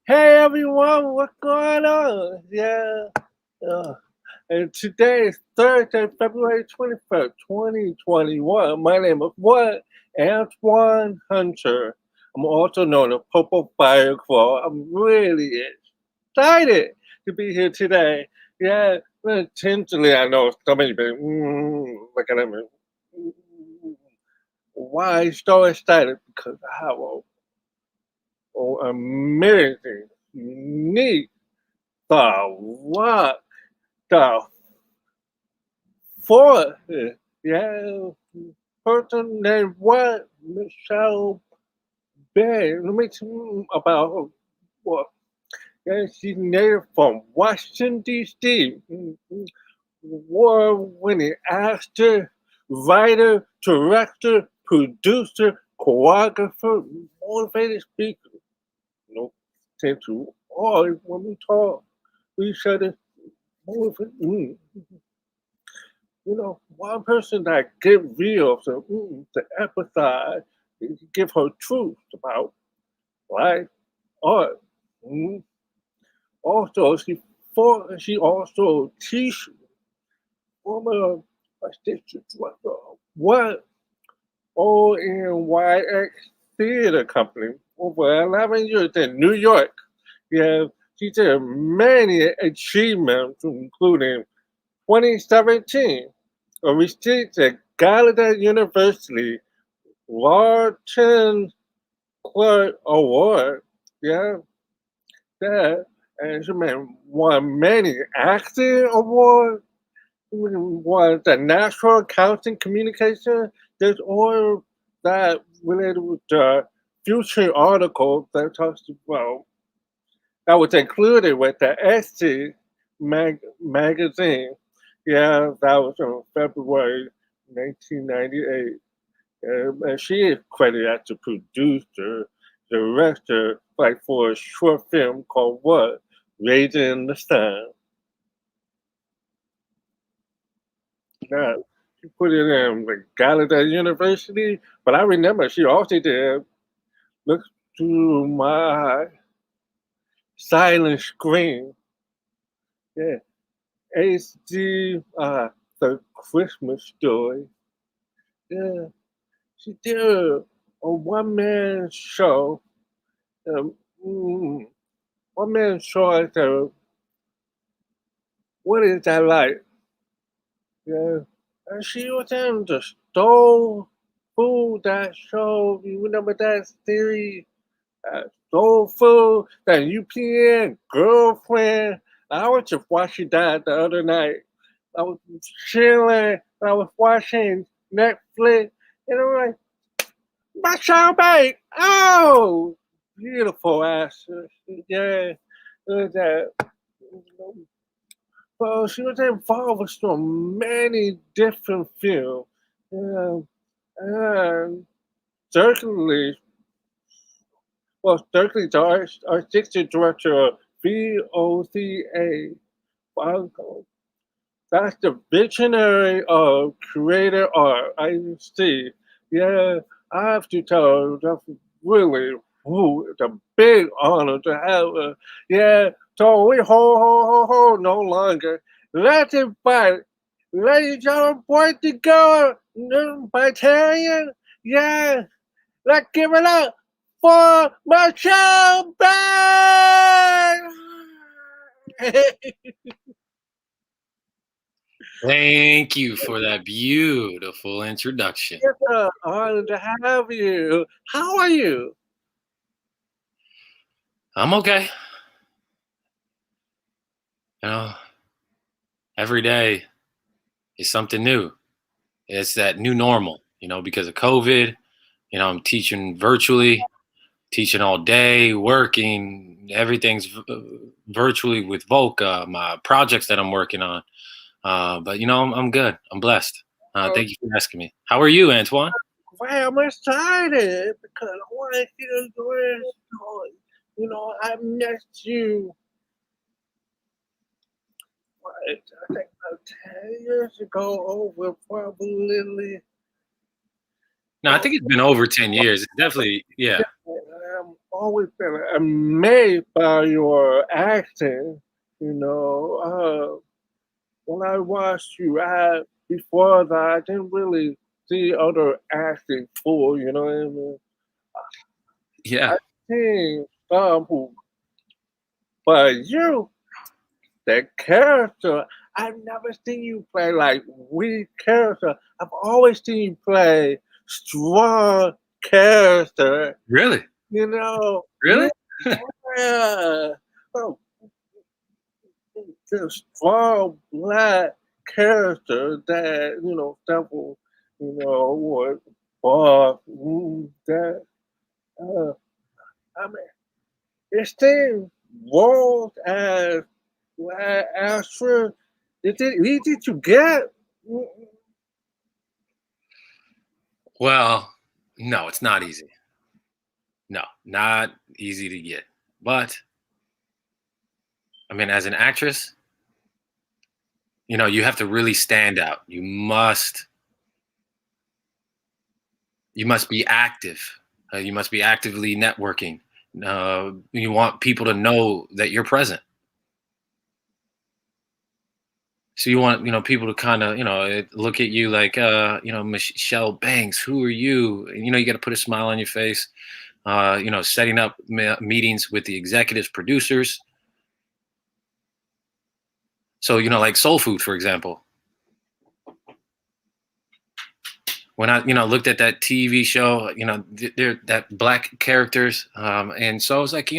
Hey everyone, what's going on? And today is Thursday, February 21st, 2021. My name is what? Antoine Hunter. I'm also known as PurpleFireCrow. I'm really excited to be here today. Yeah, intentionally, I know so many people looking at me. Why are you so excited? Because I have amazing, unique, the what, the fourth, yeah, person named what, Michelle Bay. Let me tell you about her. What? Yeah, she's native from Washington, D.C. Award-winning actor, writer, director, producer, choreographer, motivated speaker. No, tend to always when we talk, we said it motivate. One person that get real, to empathize, give her truth about life, art. mm. Also, she also teaches former district director of what ONYX Theater Company over 11 years in New York. Yeah, she did many achievements, including 2017, received the Gallaudet University Lawton Clark Award. Yeah, that. And she won many acting awards, won the National Accounting Communication Disorder that related with the future article that talks about that was included with the SC magazine. Yeah, that was in February 1998. And she is credited as the producer, director, like for a short film called what? Raising the Sun. Now, she put it in the Gallaudet University, but I remember she also did Look Through My Silent Screen. Yeah, HD, The Christmas Story. Yeah, she did a one-man show. Um, mm, One-man show at the, what is that like? Yeah, and she was in the Soul Food, that show. You remember that series? Soul Food, that UPN girlfriend. I was just watching that the other night. I was chilling. I was watching Netflix, and I'm like, Michelle Bay. Oh, beautiful ass. Yeah, look at that. Well, she was involved with so many different films. Yeah, and certainly, certainly the artistic director of VOCA. Wow, that's the visionary of creator art. I see. Yeah, I have to tell you, that's really it's a big honor to have her. Yeah, so we hold no longer. Let's invite ladies and boys to go Italian. Yeah, let's give it up for Michelle Bay! Thank you for that beautiful introduction. It's an honor to have you. How are you? I'm okay. You know, every day is something new. It's that new normal, because of COVID. I'm teaching virtually, teaching all day, working, everything's virtually with VOCA, my projects that I'm working on. But I'm good. I'm blessed. Thank you for asking me. How are you, Antoine? Well, I'm excited because I want to hear your story. I met you, I think about 10 years ago over probably. No, I think it's been over 10 years. It's definitely, yeah. I've always been amazed by your acting. When I watched you act before that, I didn't really see other acting for, you know what I mean? Yeah. I seen some who, but you, the character, I've never seen you play like weak character. I've always seen you play strong character. Really? Yeah, Really? oh, the strong black character that several was that uh, I mean it seems roles as black actress. Is it easy to get? Well, no, it's not easy. No, not easy to get. But I mean, as an actress, you have to really stand out. You must be active. You must be actively networking. You want people to know that you're present. So you want people to kind of look at you like Michelle Banks. Who are you? You got to put a smile on your face. Setting up meetings with the executives, producers. So like Soul Food, for example. When I looked at that TV show, they're that black characters, and so I was like, I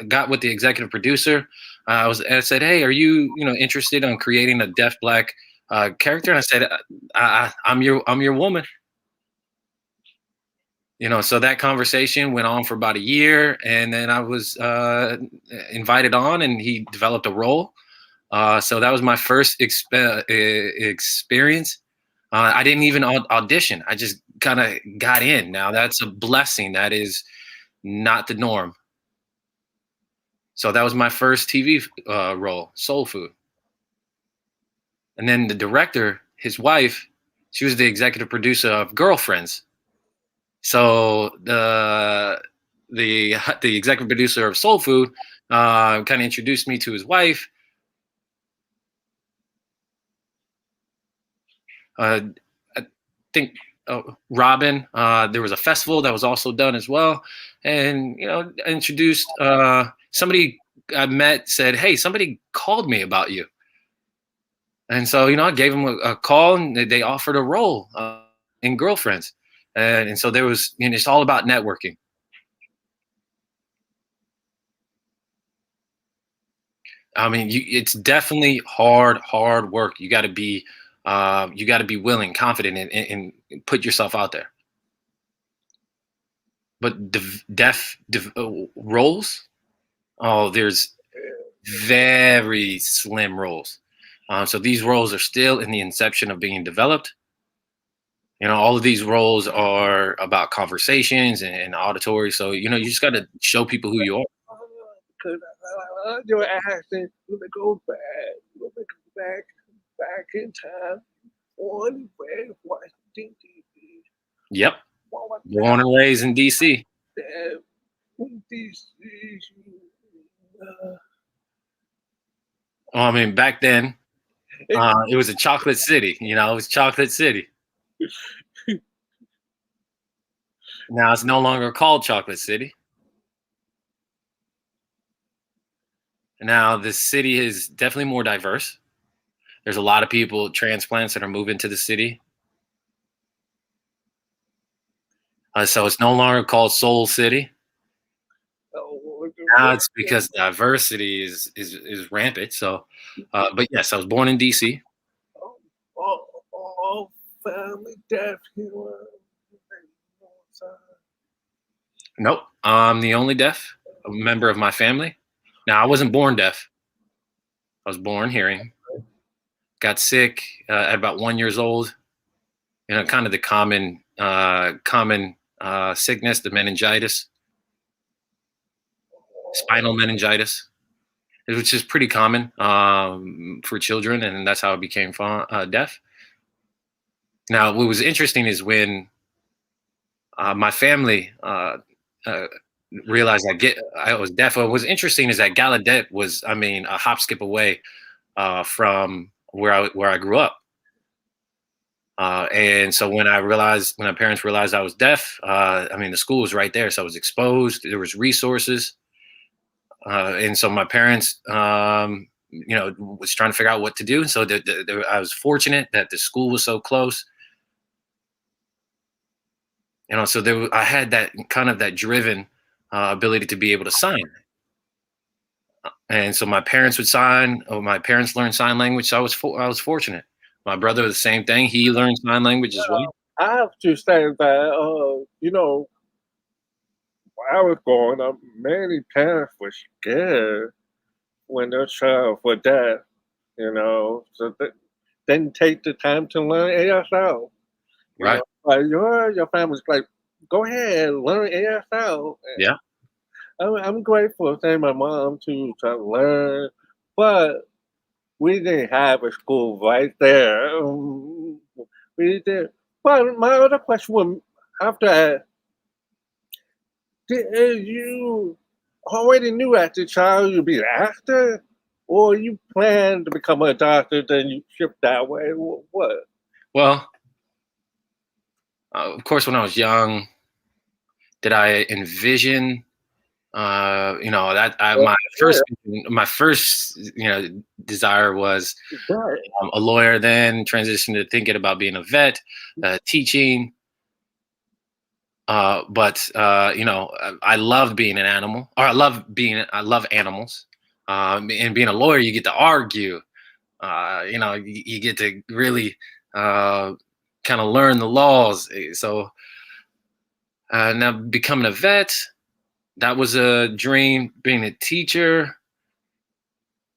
got with the executive producer. I said, hey, are you interested in creating a deaf black character? And I said, I'm your woman. So that conversation went on for about a year, and then I was invited on, and he developed a role. So that was my first experience. I didn't even audition. I just kind of got in. Now that's a blessing. That is not the norm. So that was my first TV role, Soul Food. And then the director, his wife, she was the executive producer of Girlfriends. So the executive producer of Soul Food kind of introduced me to his wife. I think Robin. There was a festival that was also done as well, and introduced somebody I met said, "Hey, somebody called me about you," and so I gave them a call, and they offered a role in Girlfriends, and so there was it's all about networking. I mean, it's definitely hard work. You got to be willing, confident, and put yourself out there. But deaf roles, oh, there's very slim roles. So these roles are still in the inception of being developed. All of these roles are about conversations and auditory. So you just got to show people who you are. Because I love your acting. Let me go back. Let me go back in time. On way Washington D.C. Yep. Born and raised in DC. DC. I mean, back then, it was a chocolate city. It was chocolate city. Now it's no longer called Chocolate City. Now the city is definitely more diverse. There's a lot of people, transplants, that are moving to the city. So it's no longer called Soul City. Now it's because diversity is rampant. So, but yes, I was born in DC. Oh, family deaf here? Nope. I'm the only deaf member of my family. Now, I wasn't born deaf. I was born hearing. Got sick at about 1 year old. You know, kind of the common sickness, the meningitis, spinal meningitis, which is pretty common for children, and that's how I became deaf. Now, what was interesting is when my family realized I was deaf. What was interesting is that Gallaudet was, I mean, a hop skip away from where I grew up. And so when my parents realized I was deaf, I mean, the school was right there, so I was exposed. There was resources, and so my parents, you know, was trying to figure out what to do. So I was fortunate that the school was so close. You know, so I had that kind of that driven ability to be able to sign. And so my parents would sign, or my parents learned sign language. So I was fortunate. My brother, the same thing. He learned sign language as well. I have to say that, you know, when I was growing up, many parents were scared when their child was deaf, you know, so they didn't take the time to learn ASL. You Right. know, like your family's like, go ahead, learn ASL. Yeah. I'm grateful to my mom to learn, but we didn't have a school right there. We did. But my other question was after that, did you already knew as a child you'd be an actor, or you planned to become a doctor, then you shift that way? What? Well, of course, when I was young, did I envision? You know, that my first, you know, desire was Right. a lawyer. Then transitioned to thinking about being a vet, teaching. But you know, I love being an animal, or I love animals. And being a lawyer, you get to argue. You know, you get to really kind of learn the laws. So now becoming a vet, that was a dream. Being a teacher,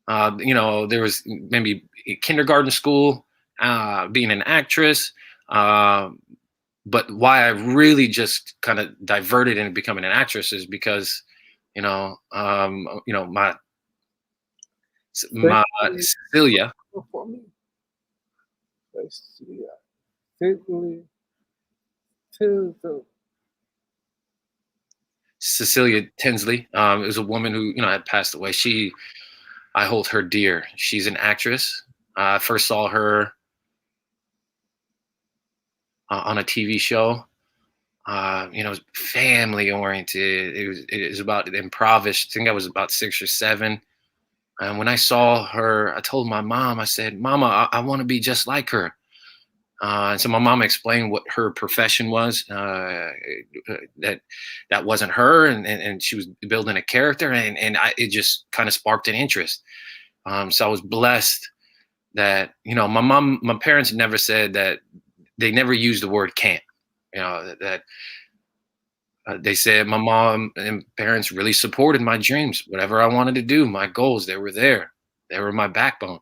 you know, there was maybe kindergarten school, being an actress. But why I really just kind of diverted into becoming an actress is because, you know, my Cecilia. For me, let's see. Simply to the Cecilia Tinsley is a woman who, you know, had passed away. I hold her dear. She's an actress. I first saw her on a TV show. You know, it was family oriented. It was about improvised. I think I was about 6 or 7. And when I saw her, I told my mom, I said, Mama, I want to be just like her. And so my mom explained what her profession was, that wasn't her, and she was building a character, and it just kind of sparked an interest. So I was blessed that, you know, my parents never said that, they never used the word can't, you know, that they said my mom and parents really supported my dreams, whatever I wanted to do, my goals, they were there. They were my backbone.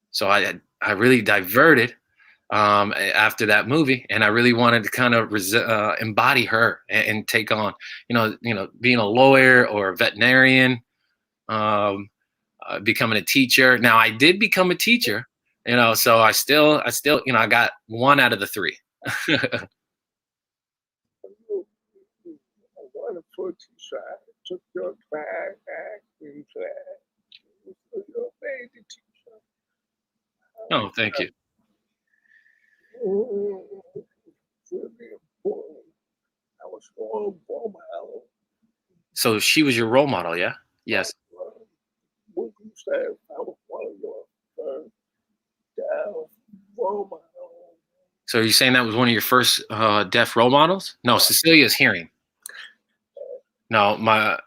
So I really diverted after that movie, and I really wanted to kind of embody her, and take on, being a lawyer or a veterinarian, um, becoming a teacher. Now I did become a teacher, you know, so I still, you know, I got 1 out of the 3. wonderful teacher. I took your class, acting class. You're amazing teacher. Oh, thank you. Really important. I was so role. So she was your role model, yeah? Yes. What you said, I was one of your first deaf role models. So are you saying that was one of your first deaf role models? No, Cecilia's hearing. No, my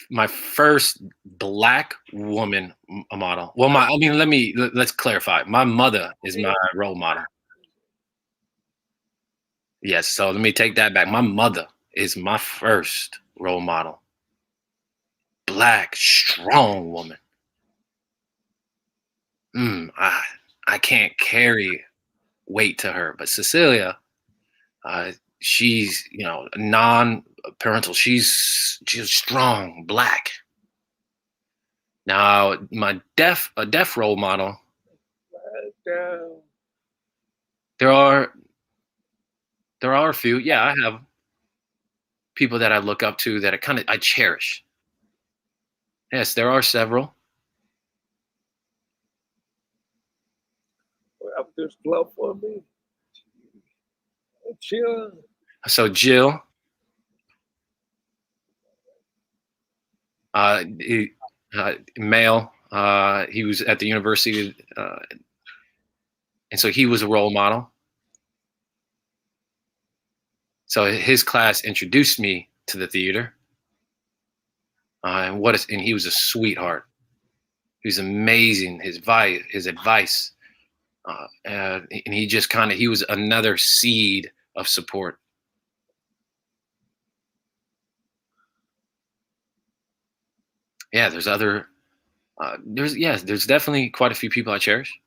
my first black woman model. Well, let's clarify. My mother is my role model. Yes, so let me take that back. My mother is my first role model. Black, strong woman. I can't carry weight to her, but Cecilia, she's non-parental. She's strong, black. Now, a deaf role model. There are a few. Yeah, I have people that I look up to that I cherish. Yes, there are several. Have this love for me. Jill. So Jill, male. He was at the university, and so he was a role model. So his class introduced me to the theater, and he was a sweetheart. He was amazing. His advice, and he just he was another seed of support. Yeah, there's definitely quite a few people I cherish.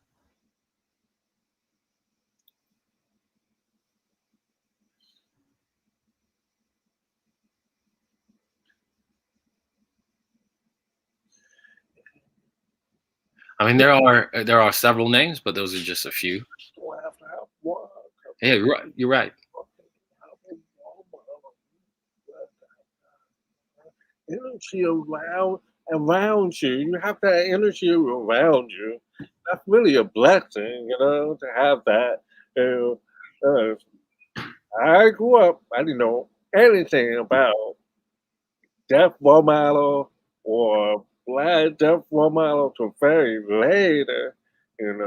I mean, there are several names, but those are just a few. Yeah, you're right. Energy around you. You have that energy around you. That's really a blessing, to have that. I grew up, I didn't know anything about deaf role model or black deaf role model till very later, in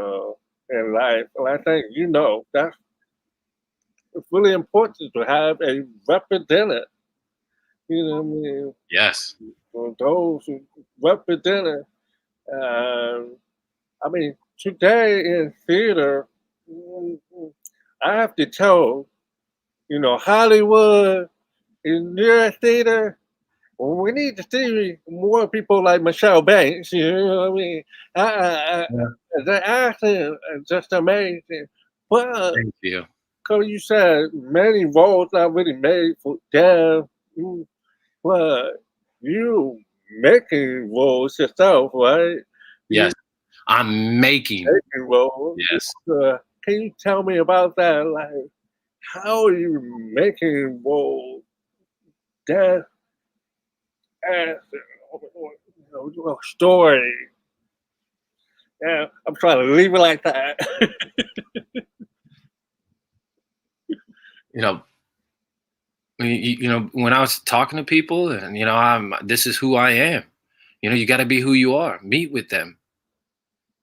life. And I think, that's it's really important to have a representative, what I mean? Yes. For those who represent it. I mean, today in theater, I have to tell, Hollywood, in your theater, we need to see more people like Michelle Banks. You know what I mean? The acting is just amazing. But, Thank you. because you said many roles not really made for deaf, but you making roles yourself, right? Yes, I'm making roles. Yes. Can you tell me about that? Like, how are you making roles? That as story. Yeah, I'm trying to leave it like that. When I was talking to people, and this is who I am. You got to be who you are. Meet with them.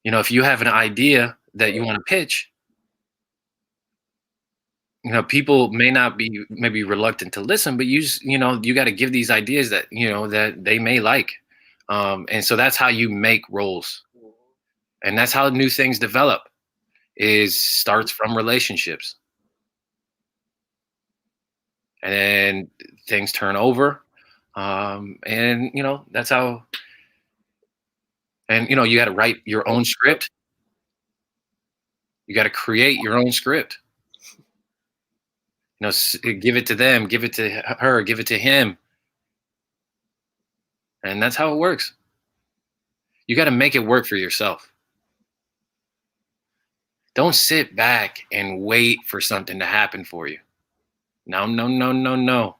If you have an idea that you want to pitch, people may not be maybe reluctant to listen, but you got to give these ideas that that they may like, and so that's how you make roles, and that's how new things develop. Starts from relationships, and then things turn over, and that's how. And you got to write your own script. You got to create your own script. Give it to them, give it to her, give it to him. And that's how it works. You got to make it work for yourself. Don't sit back and wait for something to happen for you. No, no, no, no, no.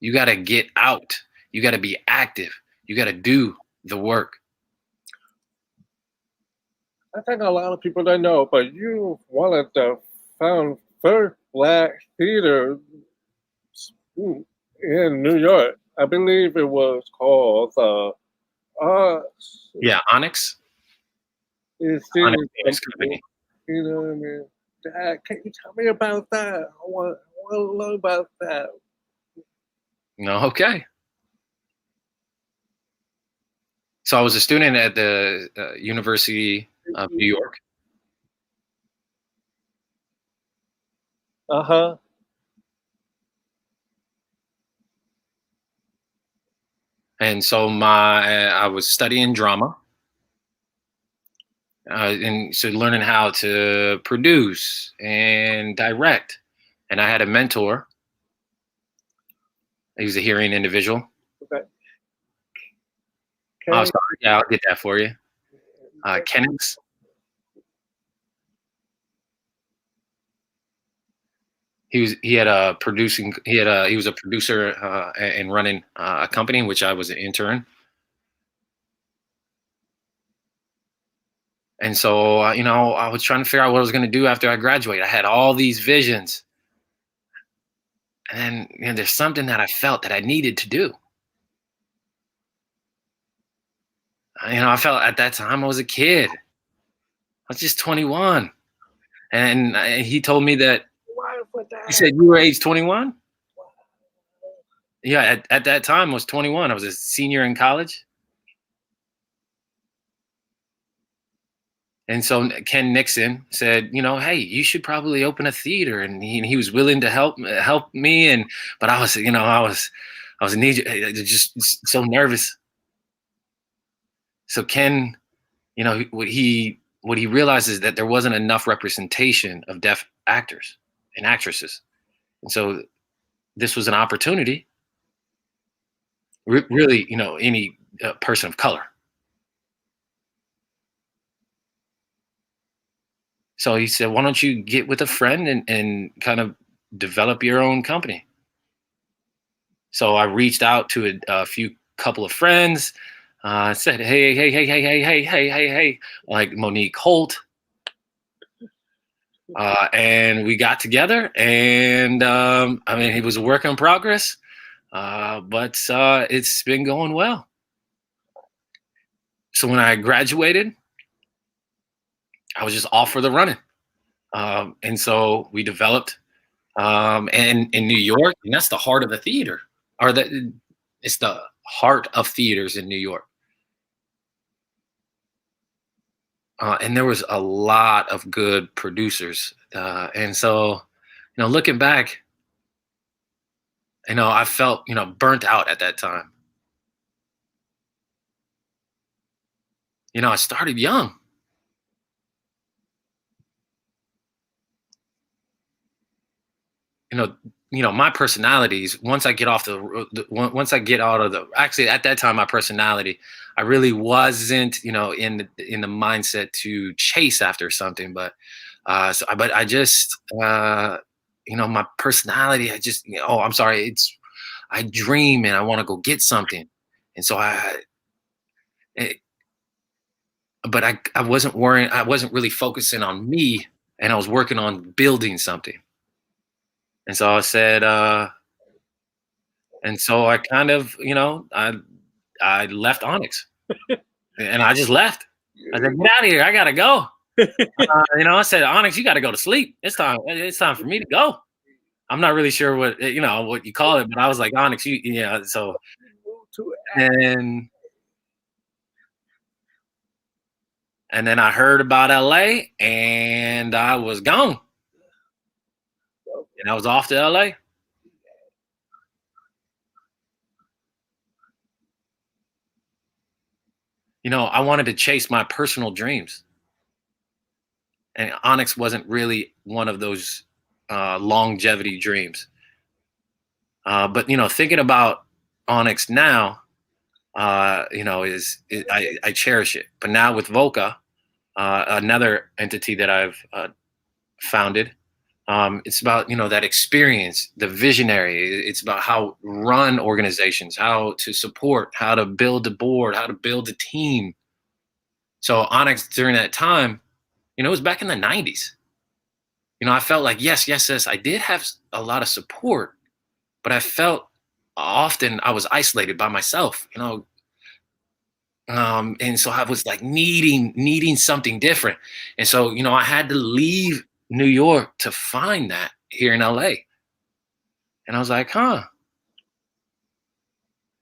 You got to get out. You got to be active. You got to do the work. I think a lot of people don't know, but you one of the first black theater in New York. I believe it was called Yeah, Onyx. Onyx Company. You know what I mean? Dad, can you tell me about that? I want to learn about that. No, okay. So I was a student at the University of New York. Uh-huh. And so I was studying drama, and so learning how to produce and direct. And I had a mentor. He was a hearing individual. Okay. Oh, sorry. Yeah, I'll get that for you. Kenneth. He was a producer and running a company in which I was an intern. And so, I was trying to figure out what I was going to do after I graduated. I had all these visions. And then, there's something that I felt that I needed to do. I felt at that time I was a kid. I was just 21. And he told me that, he said, "You were age 21?" Yeah, at that time I was 21. I was a senior in college. And so Ken Nixon said, "Hey, you should probably open a theater." And he was willing to help me. But I was, I was just so nervous. So Ken, what he realized is that there wasn't enough representation of deaf actors and actresses. And so this was an opportunity, really, any person of color. So he said, "Why don't you get with a friend and kind of develop your own company?" So I reached out to a few couple of friends, said, "Hey, hey, hey, hey, hey, hey, hey, hey, hey," like Monique Holt. And we got together, and it was a work in progress, but it's been going well. So when I graduated, I was just off for the running. And so we developed, and in New York, and that's the heart of the theater, it's the heart of theaters in New York. And there was a lot of good producers. And so, looking back, I felt, burnt out at that time. I started young. you know my personalities, once I get off once I get out of the, actually at that time, my personality, I really wasn't in the mindset to chase after something. But I just my personality, I just, oh, I'm sorry, it's, I dream and I want to go get something. And so it, but I wasn't worrying, I wasn't really focusing on me, and I was working on building something. And so I said, and so I kind of, I left Onyx, and I just left. I said, "Get out of here! I gotta go." I said, "Onyx, you got to go to sleep. It's time. It's time for me to go." I'm not really sure what you call it, but I was like, "Onyx, you." So and and then I heard about LA, and I was gone, and I was off to LA. I wanted to chase my personal dreams, and Onyx wasn't really one of those longevity dreams. But thinking about Onyx now, I cherish it. But now with VOCA, another entity that I've founded, it's about that experience, the visionary. It's about how run organizations, how to support, how to build a board, how to build a team. So Onyx during that time, it was back in the '90s. I felt like yes, yes, yes, I did have a lot of support, but I felt often I was isolated by myself. And so I was like needing something different. And so, I had to leave New York to find that here in LA. And I was like, huh.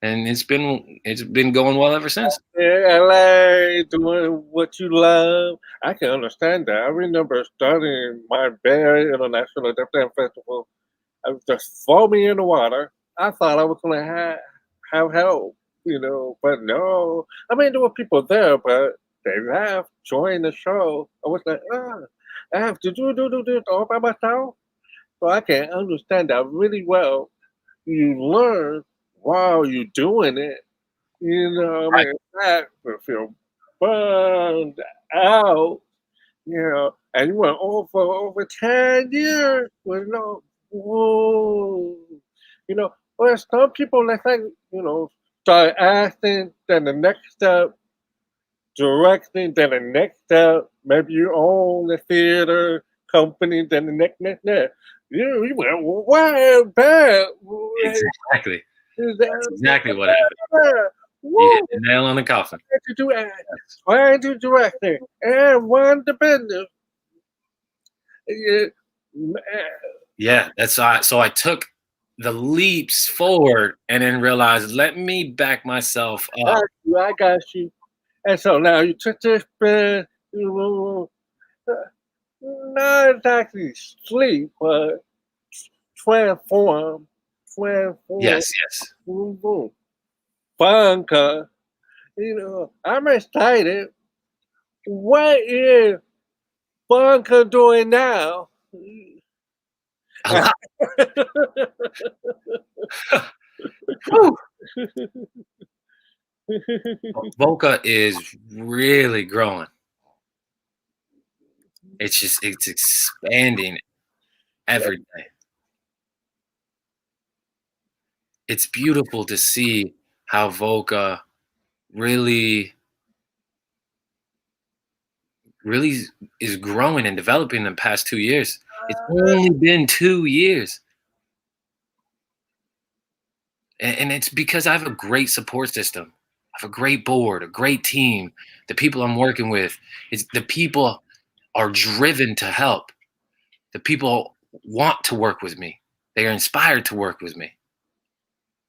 and it's been going well ever since. Yeah, LA, doing what you love. I can understand that. I remember starting my very international Deaf Jam Festival. I was just throw me in the water. I thought I was gonna have help, but no. I mean, there were people there, but they laughed, joined the show. I was like, I have to do this all by myself. So I can understand that really well. You learn while you're doing it. I Right. mean, that would feel burned out, and you went over 10 years with no, whoa, well, some people, they think, start acting, then the next step, directing, then the next step, maybe you own the theater company, then the next. You went way back. Exactly. Is That's exactly what happened. that, You hit woo! the nail on the coffin. To do trying to direct it and run the business. Yeah, man, Yeah, so I took the leaps forward and then realized, let me back myself up. I got you. And so now you took this bed, uh, not exactly sleep, but transform, transform, Yes, yes. boom, boom. Bunker, I'm excited. What is Bunker doing now? A lot. Whew. VOCA is really growing. It's expanding every day. It's beautiful to see how VOCA really, really is growing and developing in the past 2 years. It's only been 2 years. And it's because I have a great support system. I have a great board, a great team. The people I'm working with, the people are driven to help. The people want to work with me. They are inspired to work with me.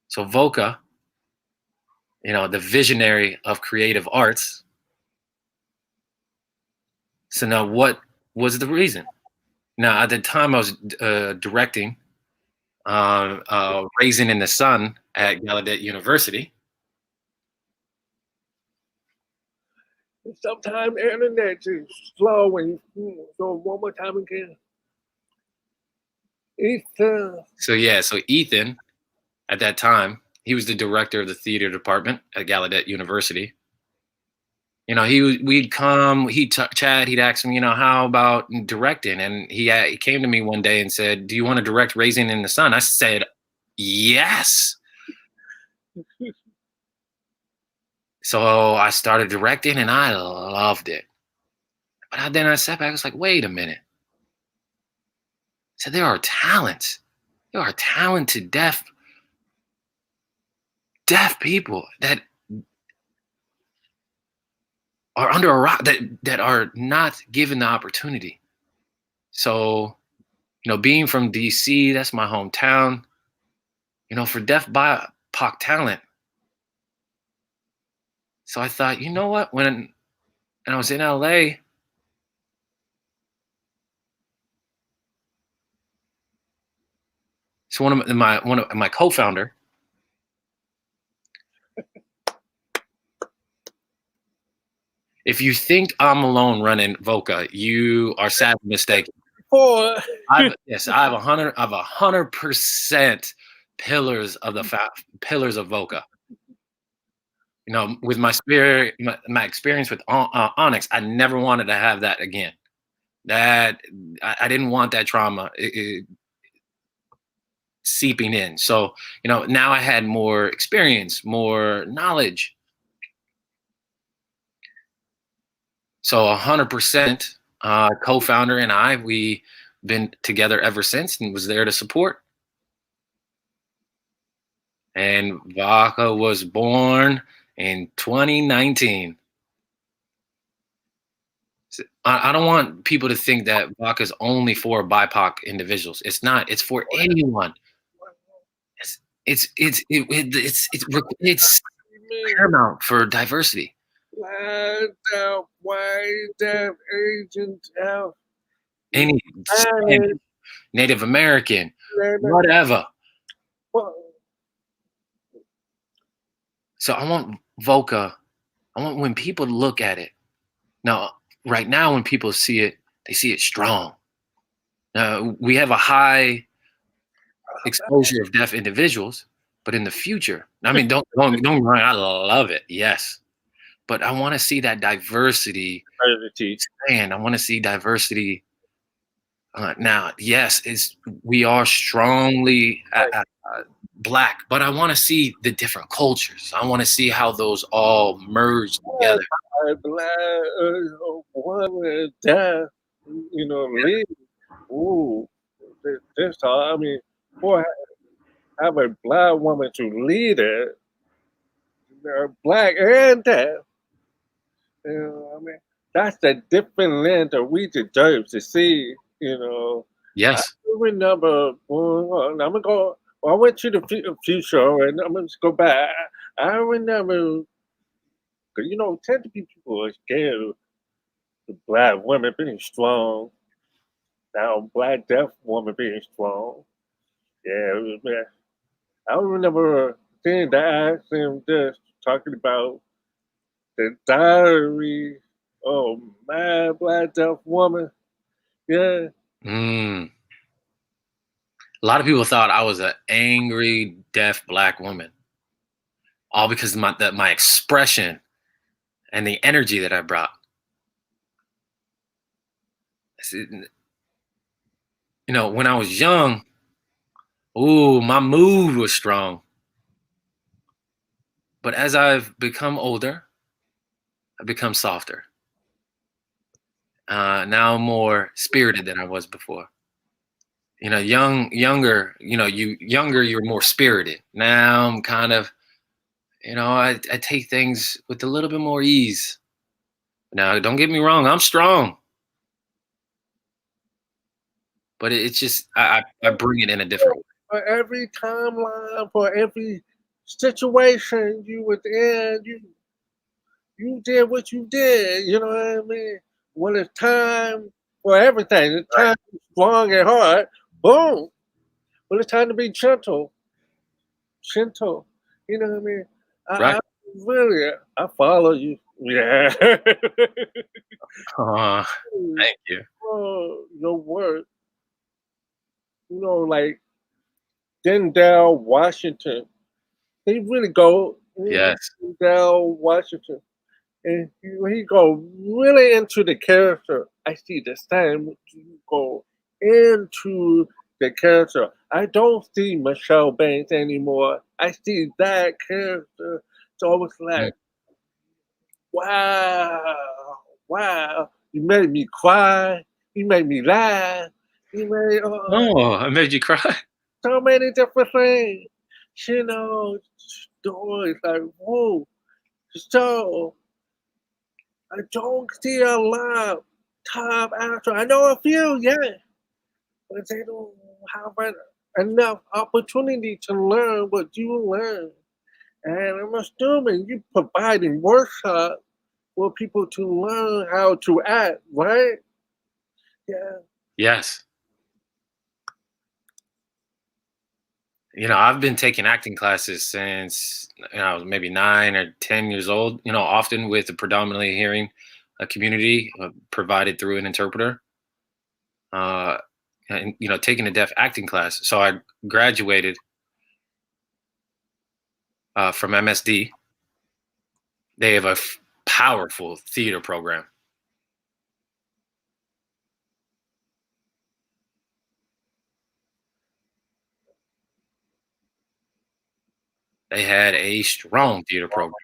So VOCA, the visionary of creative arts. So now what was the reason? Now at the time I was directing Raising in the Sun at Gallaudet University. Sometimes internet is slow when you go one more time again. So Ethan, at that time, he was the director of the theater department at Gallaudet University. We'd come, he'd chat, he'd ask me, how about directing? And he came to me one day and said, "Do you want to direct Raising in the Sun?" I said, "Yes." So I started directing and I loved it. But then I sat back, I was like, wait a minute. So there are talents. There are talented deaf people that are under a rock, that are not given the opportunity. So, being from DC, that's my hometown, for Deaf BIPOC talent. So I thought, you know what? When I was in LA, so one of my co-founder, if you think I'm alone running VOCA, you are sadly mistaken. Yes, I have 100% pillars of pillars of VOCA. With my spirit, my experience with Onyx, I never wanted to have that again. That I didn't want that trauma seeping in. So now I had more experience, more knowledge. So 100% co-founder and we've been together ever since and was there to support. And VOCA was born in 2019. I don't want people to think that VOCA is only for BIPOC individuals. It's not. It's for anyone. it's paramount for diversity. Black, deaf, white, deaf, Asian, deaf, Any Spanish, Native American, Latino. whatever. Well, So I want VOCA. I want when people look at it. Now, right now, when people see it, they see it strong. We have a high exposure of deaf individuals, but in the future, I mean, don't get me wrong, I love it, yes, but I want to see that diversity expand. I want to see diversity. Now, yes, we are strongly Black, but I want to see the different cultures. I want to see how those all merge together. Black, woman, deaf, you know, lead. Ooh, this I mean, boy, have a black woman to lead it. They're black and deaf. You know, I mean, that's the different lens that we deserve to see. You know, I Yes. remember. Well, I'm gonna go. Well, I went to the future, and I'm gonna just go back. I remember, 'cause, you know, tend to be people are scared of the black women being strong. Now, black deaf woman being strong. Yeah, man. I remember seeing the accent just talking about the diary of mad black deaf woman. Yeah. A lot of people thought I was an angry deaf Black woman, all because of my expression and the energy that I brought. You know, when I was young, ooh, my mood was strong. But as I've become older, I've become softer. Now I'm more spirited than I was before. You know, younger, you know, you're more spirited. Now I'm kind of, you know, I take things with a little bit more ease. Now, don't get me wrong, I'm strong, but it's just I bring it in a different way. For every timeline, for every situation you were in, you did what you did. You know what I mean? When it's time for everything, it's Right. time to be strong and hard. Boom. When it's time to be gentle. You know what I mean? Right. I really, I follow you. Yeah. Thank you. Oh, your work. You know, like Denzel Washington. He really go Yes. Denzel Washington. And when he go really into the character, I see the same. You go into the character. I don't see Michelle Banks anymore. I see that character. So it's Mm. like, wow, wow. You made me cry. You made me laugh. You made Oh, I made you cry. so many different things. You know, stories like, whoa. So I don't see a lot of top actors. I know a few, yeah, but they don't have enough opportunity to learn what you learn. And I'm assuming you providing workshops for people to learn how to act, right? Yeah. Yes. You know, I've been taking acting classes since, you know, I was maybe 9 or 10 years old, you know, often with a predominantly hearing community provided through an interpreter. Uh, and, you know, taking a deaf acting class. So I graduated from MSD. They have a powerful theater program. They had a strong theater program.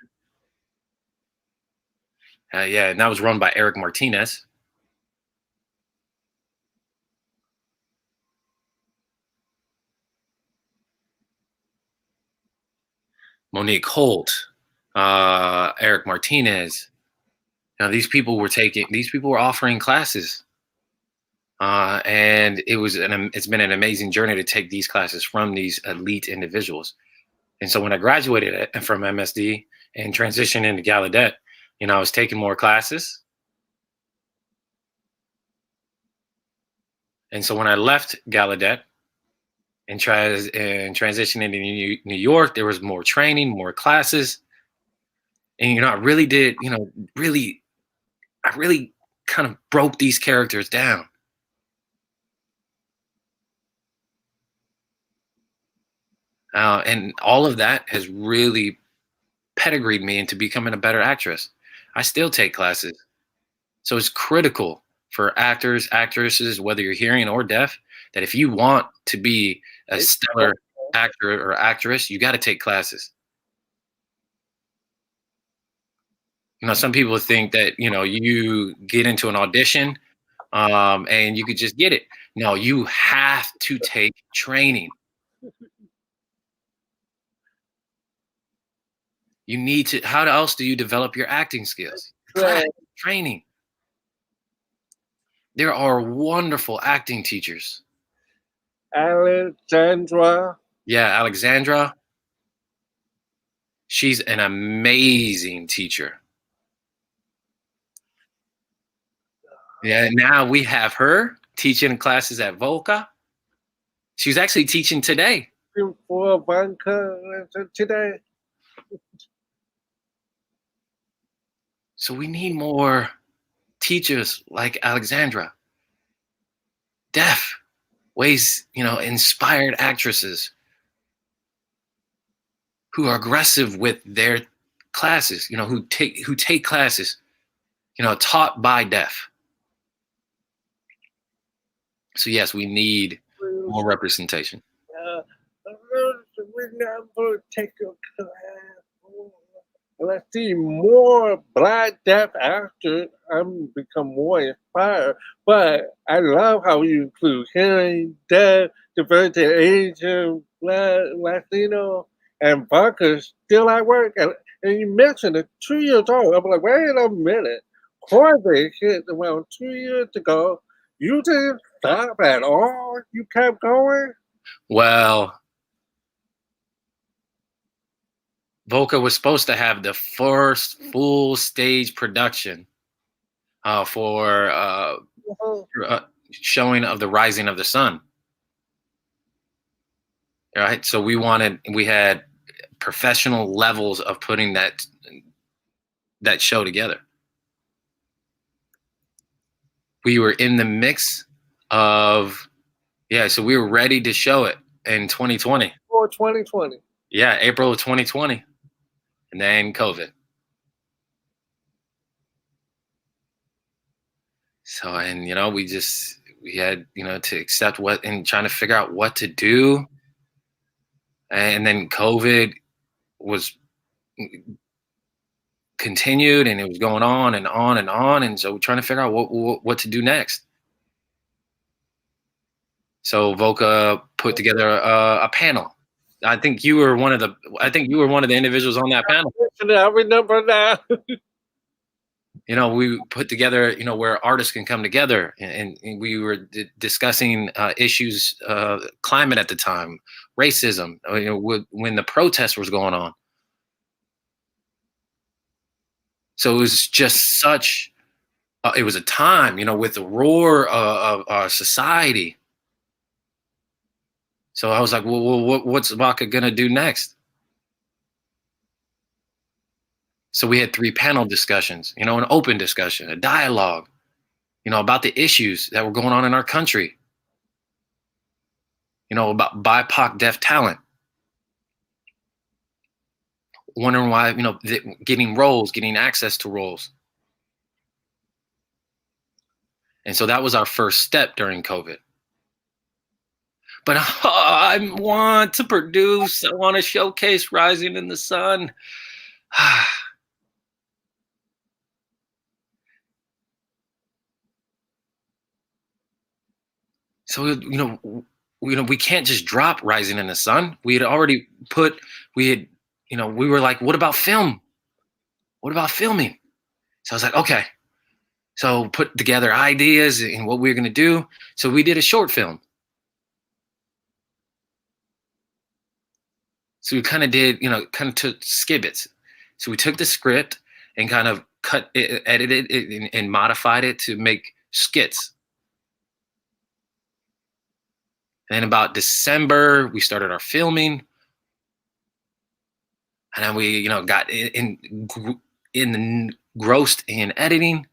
Yeah, and that was run by Eric Martinez. Monique Holt, Eric Martinez. Now these people were offering classes, and it's been an amazing journey to take these classes from these elite individuals. And so when I graduated from MSD and transitioned into Gallaudet, I was taking more classes. And so when I left Gallaudet and transitioned into New York, there was more training, more classes. And, I really did, I really kind of broke these characters down. And all of that has really pedigreed me into becoming a better actress. I still take classes. So it's critical for actors, actresses, whether you're hearing or deaf, that if you want to be a stellar actor or actress, you got to take classes. Some people think that, you get into an audition and you could just get it. No, you have to take training. You need to, how else do you develop your acting skills? Class, training. There are wonderful acting teachers. Alexandra. Yeah, Alexandra. She's an amazing teacher. Yeah, now we have her teaching classes at VOCA. She's actually teaching today. For VOCA today. So we need more teachers like Alexandra. Deaf, inspired actresses who are aggressive with their classes, who take classes, taught by deaf. So yes, we need more representation. We never take a class. Let's see more Black deaf actors. I'm become more inspired. But I love how you include hearing, deaf, diversity, Asian, Black, Latino, and VOCA still at work. And you mentioned it 2 years old. I'm like, wait a minute. COVID hit around 2 years ago. You didn't stop at all. You kept going. Well, VOCA was supposed to have the first full stage production for showing of the rising of the sun. All right, so we had professional levels of putting that show together. We were in the mix of, so we were ready to show it in 2020. Or 2020. Yeah, April of 2020. And then COVID. So, and, we had, to accept and trying to figure out what to do. And then COVID was continued and it was going on and on and on. And so we're trying to figure out what to do next. So VOCA put together a panel. I think you were one of the individuals on that panel. I remember now. We put together, where artists can come together, and we were discussing issues, climate at the time, racism, when the protest was going on. So it was just such, it was a time, with the roar of our society. So I was like, well, what's VOCA gonna do next? So we had 3 panel discussions, an open discussion, a dialogue, about the issues that were going on in our country, about BIPOC deaf talent, wondering why, getting roles, getting access to roles. And so that was our first step during COVID. But I want to produce, I want to showcase Rising in the Sun. So, we can't just drop Rising in the Sun. We had already we were like, what about film? What about filming? So I was like, okay. So put together ideas and what we were going to do. So we did a short film. So we kind of did, kind of took skibits. So we took the script and kind of cut it, edited it, and modified it to make skits. And then about December, we started our filming, and then we, got engrossed in editing,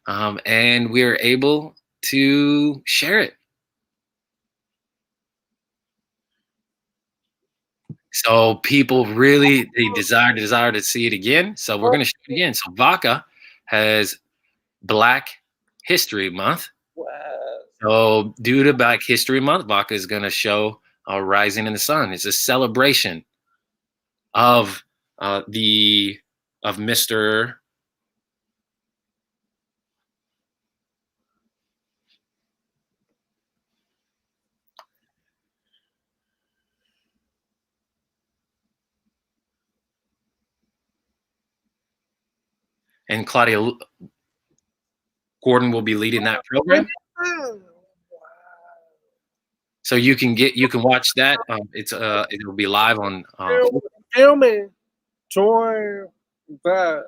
and we were able to share it. So people really, they desire to see it again. So we're going to show it again. So VOCA has Black History Month. Wow. So due to Black History Month, VOCA is going to show Rising in the Sun. It's a celebration of Mr. And Claudia Gordon will be leading that program. So you can watch that. It'll be live on filming during that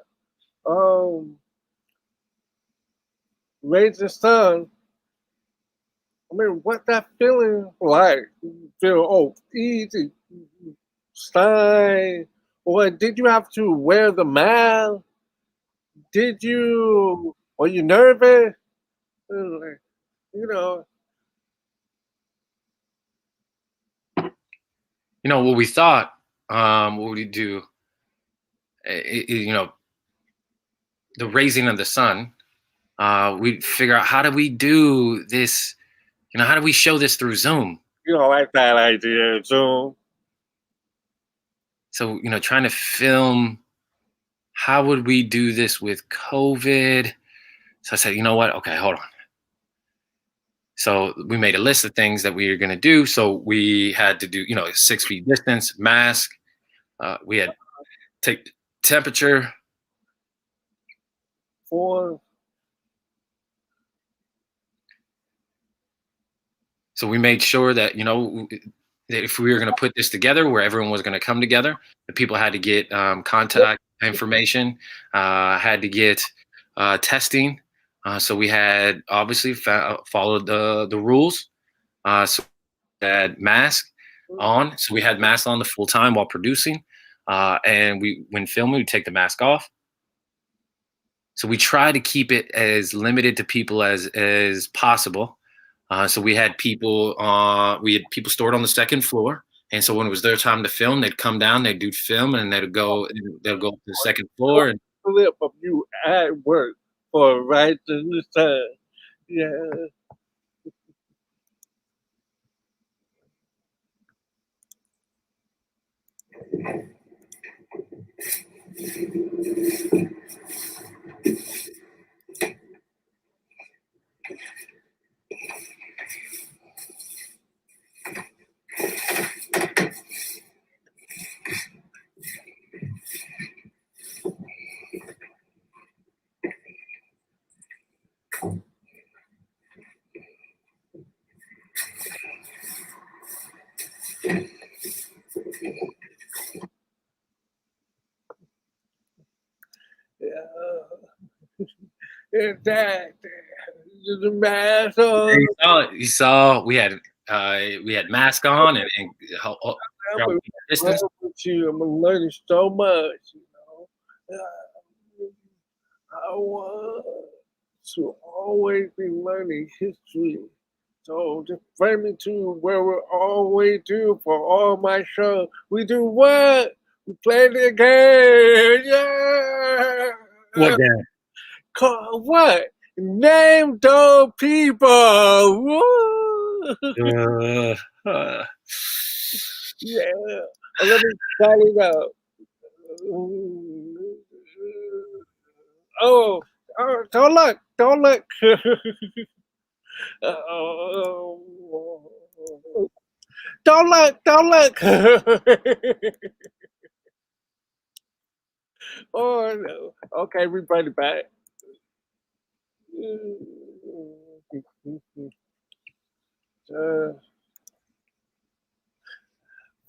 Raise the Sun. I mean, what that feeling like? Feel easy, Stein, or did you have to wear the mask? Were you nervous? You know. What we thought, what would you do? The raising of the sun. We figure out, how do we do this? How do we show this through Zoom? Like that idea, Zoom. So, trying to film, how would we do this with COVID? So I said, you know what? Okay, hold on. So we made a list of things that we were going to do. So we had to do, 6 feet distance, mask. We had take temperature. So we made sure that, that if we were going to put this together, where everyone was going to come together, the people had to get contact information, had to get testing. So we had obviously followed the rules. So we had mask on. So we had masks on the full time while producing. And when filming, we take the mask off. So we try to keep it as limited to people as possible. So we had people stored on the second floor. And so when it was their time to film, they'd come down, they'd do film, and they'll go to the second floor. And clip of you at work for Rising in the Sun. Yeah. That the mask on. you saw we had mask on and distance. I'm learning so much. I want to always be learning history. So just bring me to where we always do for all my shows. We do what? We play the game. Yeah. What game? Call what? Name those people. Woo. Yeah. Let me start it up. Oh, don't look. Don't look. Don't look. Don't look. Oh, no. Okay, everybody back.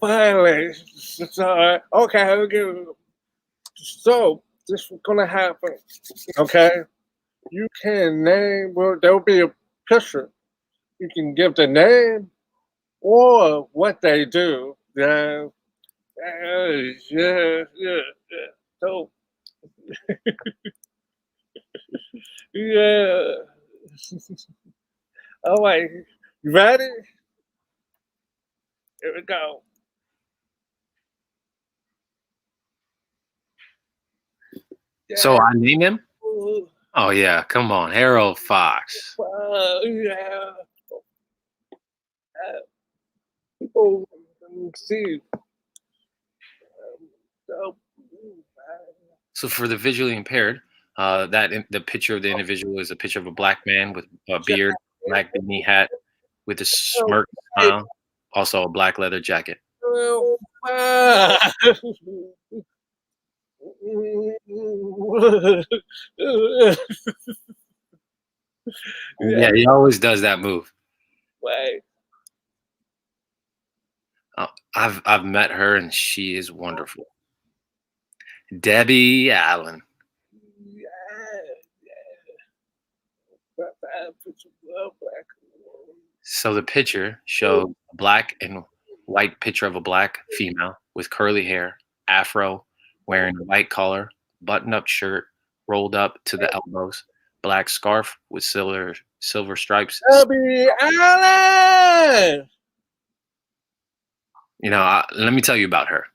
finally. So, okay. So this is gonna happen. Okay, you can name. Well, there'll be a picture. You can give the name or what they do. Yeah, yeah. So yeah. All right, you ready? Here we go. So Yeah. I name him? Oh yeah, come on, Harold Fox. Yeah. People see. So, So for the visually impaired, the picture of the individual is a picture of a black man with a beard, black beanie hat, with a smirk smile, also a black leather jacket. wow. Yeah, he always does that move. Wait. I've met her and she is wonderful. Debbie Allen. So the picture showed a black and white picture of a black female with curly hair, afro, wearing a white collar, button-up shirt, rolled up to the elbows, black scarf with silver stripes. Debbie Allen. You know, let me tell you about her.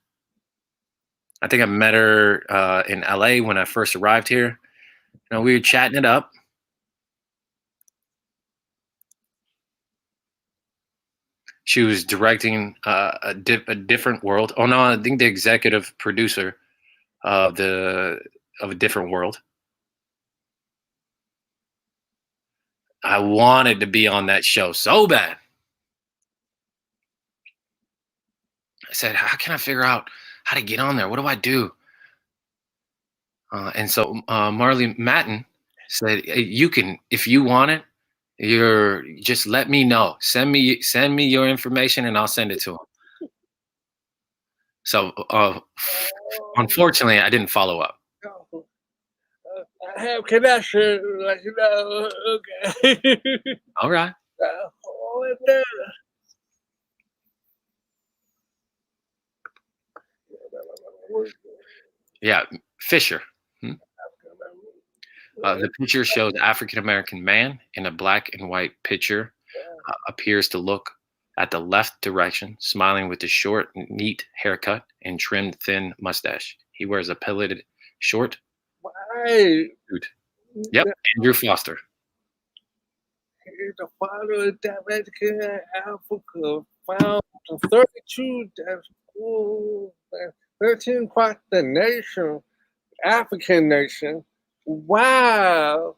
I think I met her in LA when I first arrived here. You know, we were chatting it up. She was directing a different world. Oh no, I think the executive producer of a different world. I wanted to be on that show so bad. I said, how can I figure out how to get on there? What do I do? And so Marley Matten said, hey, you can, if you want it, just let me know. Send me your information and I'll send it to him. So unfortunately, I didn't follow up. I have connection, like you know. Okay. All right. Yeah, Fisher. The picture shows African American man in a black and white picture. Appears to look at the left direction, smiling with a short, neat haircut and trimmed, thin mustache. He wears a pillated short suit. Yep, Andrew Foster. He's the father of Deaf Education Africa, found 32 deaf schools, 13 across the nation, African nation. Wow.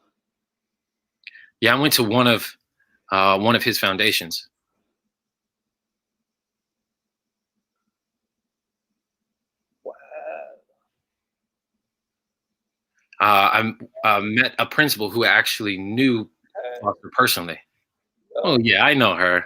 Yeah, I went to one of his foundations. I met a principal who actually knew Foster personally. Oh yeah, I know her.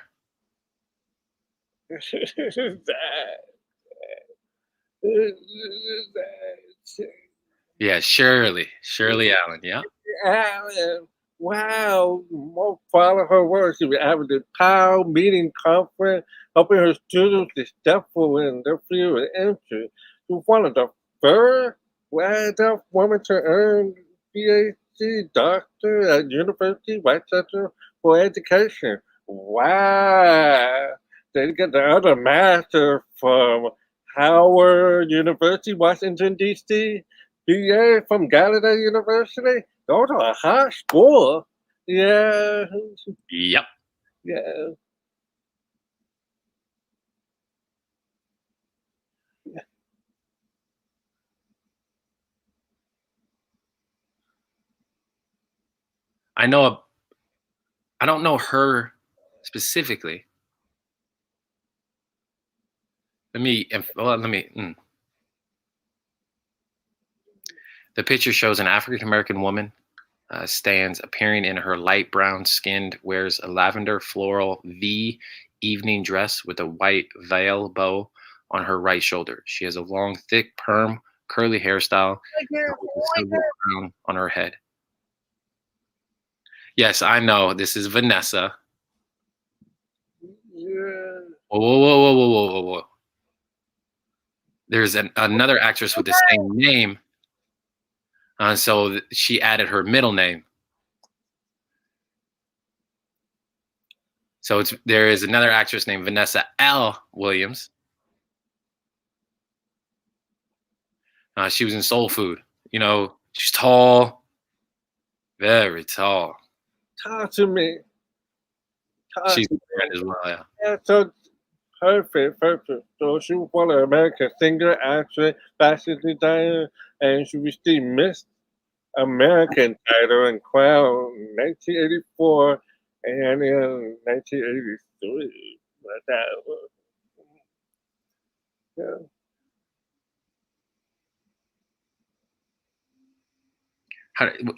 Yeah, Shirley Allen. Yeah. Allen. Wow. More follow her work. She was having the POW meeting conference, helping her students to step forward in their field of interest. She was one of the first black deaf women to earn PhD doctor at University of Westchester for education. Wow. They get the other master from Howard University, Washington, D.C., BA from Gallaudet University. Those are a high school. Yeah. Yep. Yeah. I don't know her specifically. Let me. The picture shows an African American woman stands appearing in her light brown skinned, wears a lavender floral V evening dress with a white veil bow on her right shoulder. She has a long, thick, perm, curly hairstyle with a silver crown on her head. Yes, I know. This is Vanessa. Yeah. Whoa, whoa, whoa, whoa, whoa, whoa, whoa, whoa. There's another actress with the same name. So she added her middle name. So there is another actress named Vanessa L. Williams. She was in Soul Food. You know, she's tall, very tall. Talk to me. She's a friend as well, yeah. Yeah, so perfect. So she was one of American singer, actress, fashion designer, and she received Miss American title and crown in 1984 and in 1983. But that was, yeah.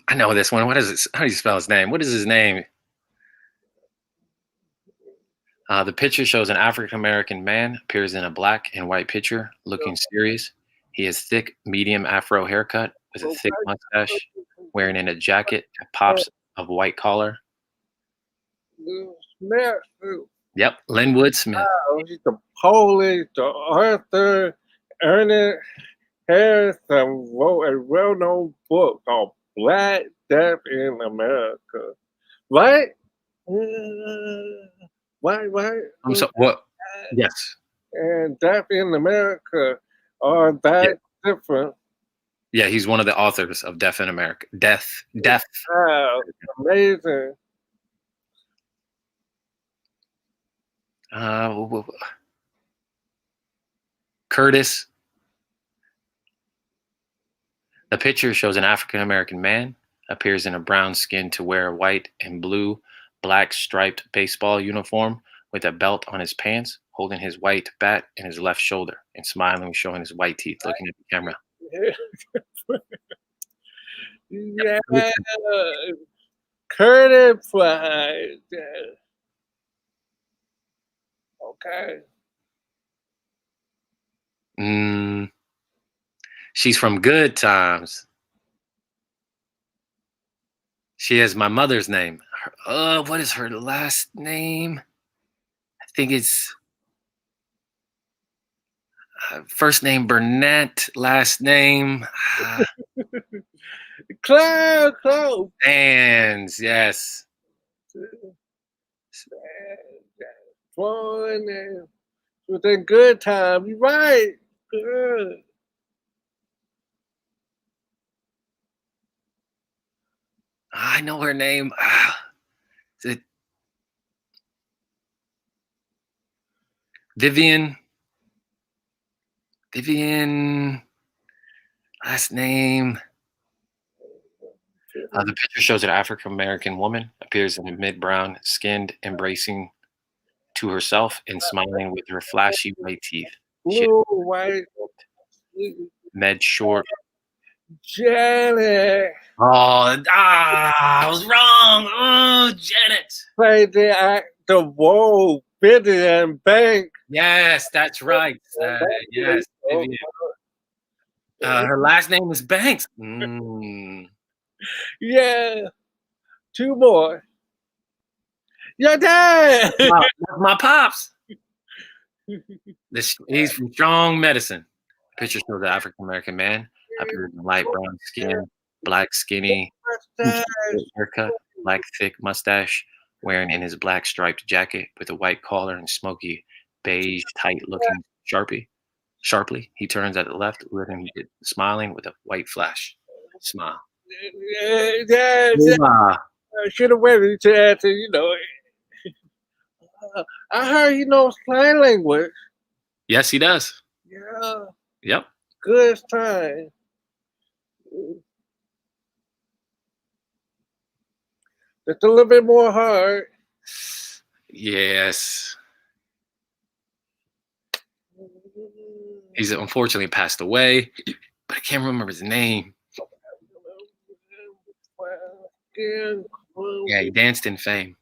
I know this one. What is it? How do you spell his name? What is his name? The picture shows an African-American man appears in a black and white picture, looking serious. He has thick, medium afro haircut with a thick mustache, wearing in a jacket that pops of white collar. Smith. Yep, Linwood Smith. Wow, he's the Polish, the author, Ernest Harrison wrote a well-known book called Black, Deaf in America. Right? Right. I'm so what? Yes. And Deaf in America are that different. Yeah, he's one of the authors of Deaf in America. Deaf. Wow, amazing. Curtis. The picture shows an African-American man appears in a brown skin to wear a white and blue, black striped baseball uniform with a belt on his pants, holding his white bat in his left shoulder and smiling, showing his white teeth, looking at the camera. Yeah. Curtis Flies. Okay. She's from Good Times. She has my mother's name. What is her last name? I think it's first name Burnett, last name Cloud. Sands. Yes. Fun. Within Good Time. You're right. Good. I know her name. Is it Vivian? Last name. The picture shows an African-American woman appears in a mid-brown skinned, embracing to herself and smiling with her flashy white teeth. Blue, white. Med short. Janet. I was wrong. Oh, Janet. Played the role Vivian Bank. Yes, that's right. Yes, Vivian. Her last name is Banks. Yeah. Two more. Your dad. My pops. He's from Strong Medicine. Picture shows the African American man appears in light brown skin, black skinny haircut, black thick mustache, wearing in his black striped jacket with a white collar and smoky beige tight looking sharply. He turns at the left with him smiling with a white flash smile. Yeah. I should have waited to answer, I heard he knows sign language. Yes, he does. Yeah. Yep. Good time. It's a little bit more hard. Yes. He's unfortunately passed away, but I can't remember his name. Yeah, he danced in Fame.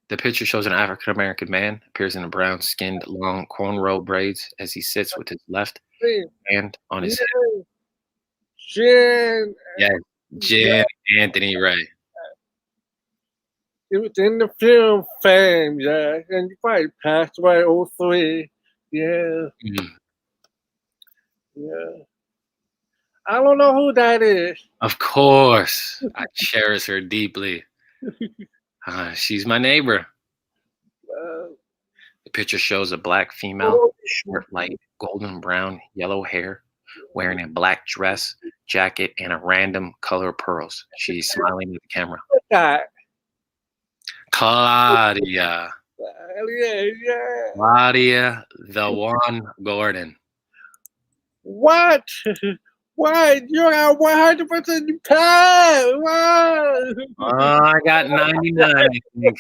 The picture shows an African American man appears in a brown skinned long cornrow braids as he sits with his left See, hand on his hip. yeah, Jen, Yeah, yeah, Jen Anthony Ray. it was in the film Fame, yeah, and you probably passed away '03. Yeah, Mm, yeah. I don't know who that is. of course, I cherish her deeply. She's my neighbor. Uh, The picture shows a black female, oh, short, light, golden brown, yellow hair, wearing a black dress, jacket, and a random color of pearls. She's smiling at the camera. that. Claudia. Yeah, yeah. Claudia the One Gordon. What? What? You're at 100% pass. What? Oh, I got 99, I think.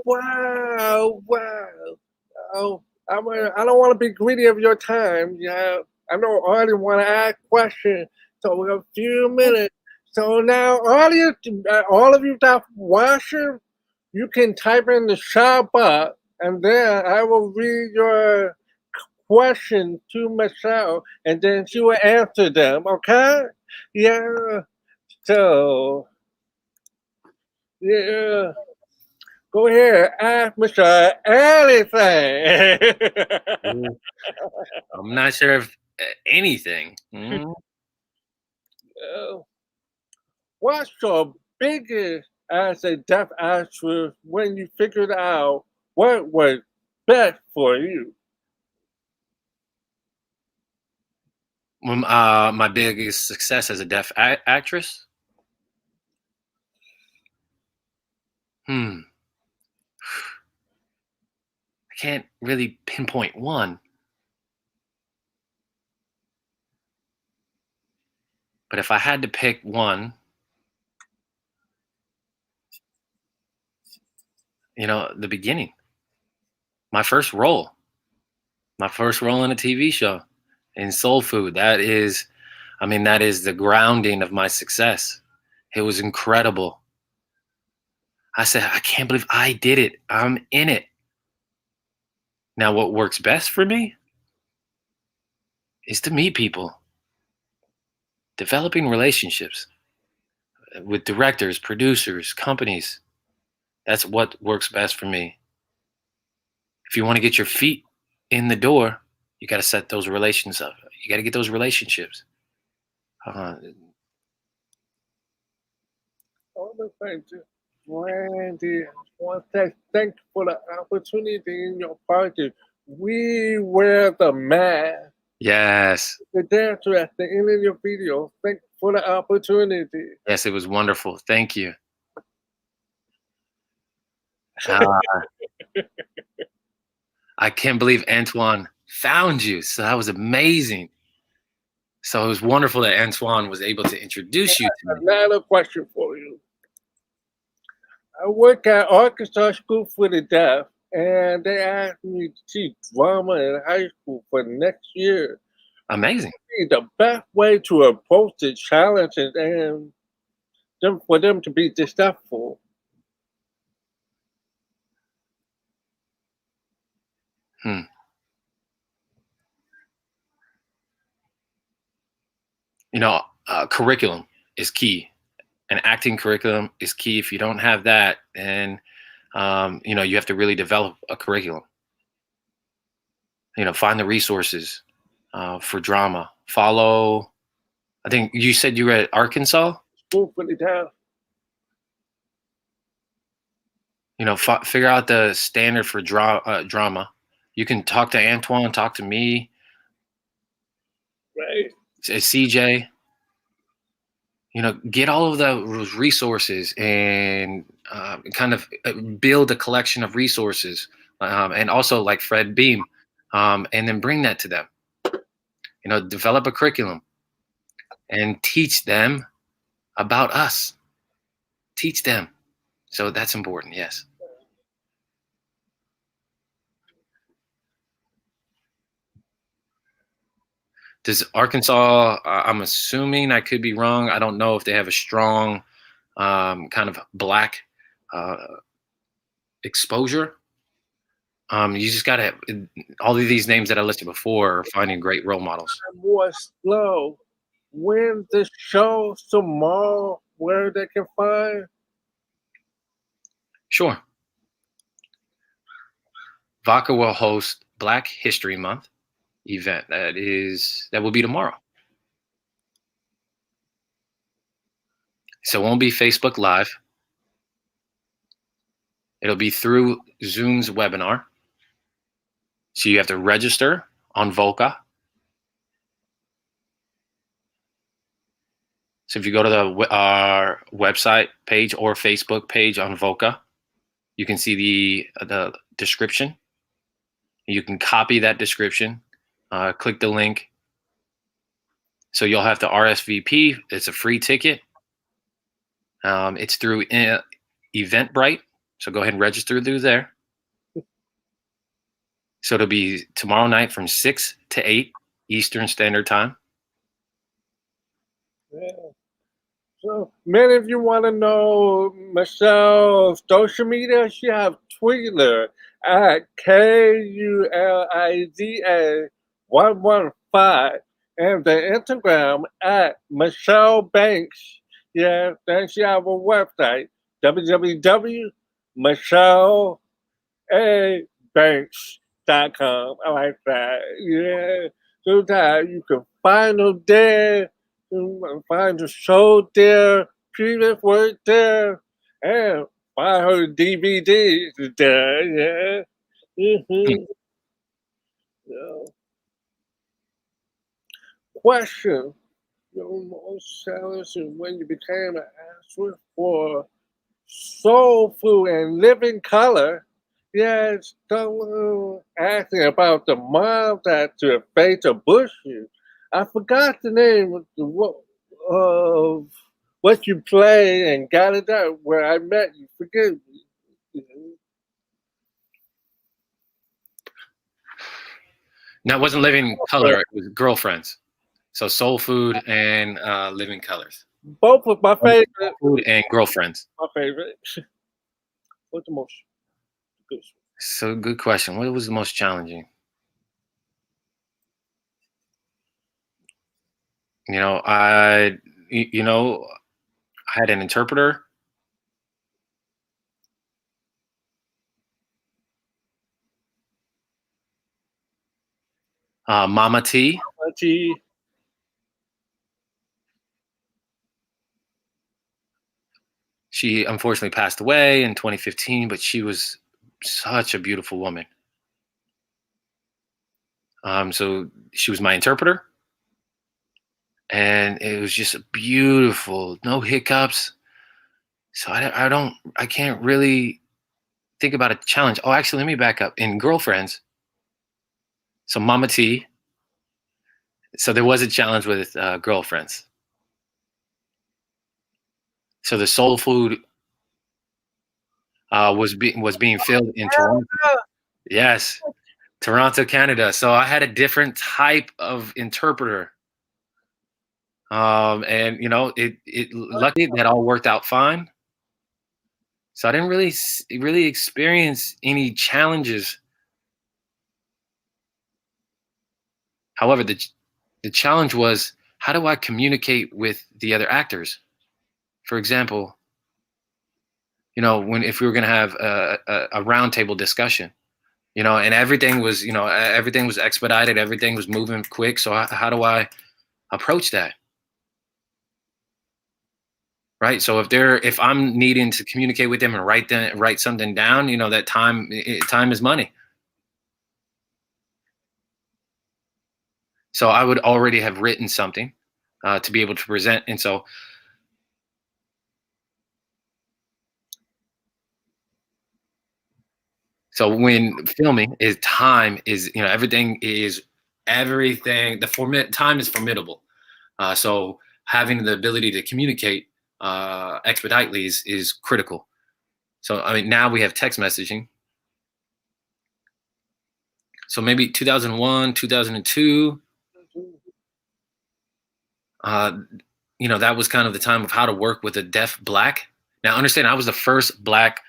Wow, wow. Oh, I don't want to be greedy of your time. Yeah, I know Artie want to ask questions, so we have a few minutes. So now, audience, all of you that watching, you can type in the chat box, and then I will read your question to Michelle, and then she will answer them. Okay? Yeah. So yeah. Go ahead, ask Michelle anything. Mm, I'm not sure if anything. Uh, What's your biggest as a deaf actress when you figured out what was best for you? My biggest success as a deaf actress? I can't really pinpoint one. But if I had to pick one, the beginning, my first role, in a TV show in Soul Food. That is the grounding of my success. It was incredible. I said, I can't believe I did it. I'm in it. Now, what works best for me is to meet people, developing relationships with directors, producers, companies. That's what works best for me. If you want to get your feet in the door, you got to set those relations up. You got to get those relationships. All the things, Randy, I want to say thank you for the opportunity in your party. We wear the mask. Yes. The dancer at the end of your video. Thank you for the opportunity. Yes, it was wonderful. Thank you. Uh, I can't believe Antoine found you. So that was amazing. So it was wonderful that Antoine was able to introduce you to me. Another question for you. I work at Arkansas School for the Deaf, and they asked me to teach drama in high school for next year. Amazing. The best way to approach the challenges and for them to be successful. Curriculum is key. An acting curriculum is key. If you don't have that, then you have to really develop a curriculum. Find the resources for drama. Follow. I think you said you were at Arkansas. School for the Deaf. Figure out the standard for drama. You can talk to Antoine, talk to me, Right. CJ. Get all of those resources and kind of build a collection of resources, and also like Fred Beam, and then bring that to them. Develop a curriculum and teach them about us. Teach them. So that's important. Yes. Does Arkansas, I'm assuming, I could be wrong, I don't know if they have a strong kind of Black exposure. You just gotta all of these names that I listed before are finding great role models. More slow. When the show tomorrow, where they can find? Sure. VOCA will host Black History Month event. That will be tomorrow. So it won't be Facebook Live. It'll be through Zoom's webinar. So you have to register on VOCA. So if you go to our website page or Facebook page on VOCA, you can see the description. You can copy that description, click the link. So you'll have to RSVP. It's a free ticket. It's through Eventbrite. So go ahead and register through there. So it'll be tomorrow night from 6 to 8 Eastern Standard Time. Yeah. So many of you want to know Michelle's social media. She have Twitter at KULIDA115 and the Instagram at Michelle Banks. Yeah, then she have a website www.michelleabanks.com. I like that. Yeah, so that you can find her there. Find the show there, previous work there, and buy her DVDs there. Yeah. Mm-hmm. Yeah. Question: your most challenging when you became an actress for soul food and living color. Yes, someone asking about the mom that to face a bush you. I forgot the name of what you played and got it out where I met you. Forgive me. Now, it wasn't Living Color, it was Girlfriends. So Soul Food and Living Colors. Both of my favorite. Food and Girlfriends. My favorite. What's the most good? So good question. What was the most challenging? I had an interpreter. Mama T. Mama T. She unfortunately passed away in 2015, but she was such a beautiful woman. So she was my interpreter, and it was just beautiful, no hiccups. So I can't really think about a challenge. Oh, actually, let me back up. In Girlfriends, so Mama T. So there was a challenge with Girlfriends. So the soul food was being filmed in Toronto. Yes, Toronto, Canada. So I had a different type of interpreter. And it luckily that all worked out fine. So I didn't really experience any challenges. However, the challenge was, how do I communicate with the other actors? For example, if we were going to have a roundtable discussion, and everything was expedited, everything was moving quick. So how do I approach that? Right. So if I'm needing to communicate with them and write something down, that time is money. So I would already have written something to be able to present. And so when filming is time is, everything. Time is formidable. So having the ability to communicate expeditely is critical. So, now we have text messaging. So maybe 2001, 2002, you know, that was kind of the time of how to work with a deaf Black. Now, understand, I was the first Black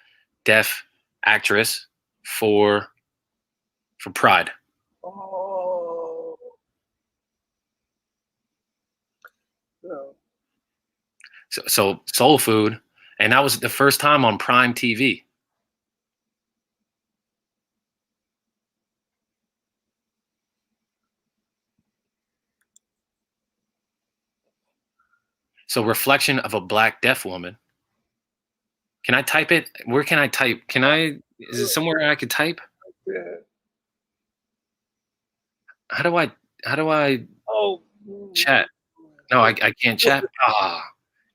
deaf actress for Pride. Oh, no. So Soul Food, and that was the first time on Prime TV. So reflection of a Black deaf woman. Can I type it? Where can I type? Can I? Is it somewhere I could type? Yeah. How do I? How do I Oh, chat? No, I can't chat. Ah.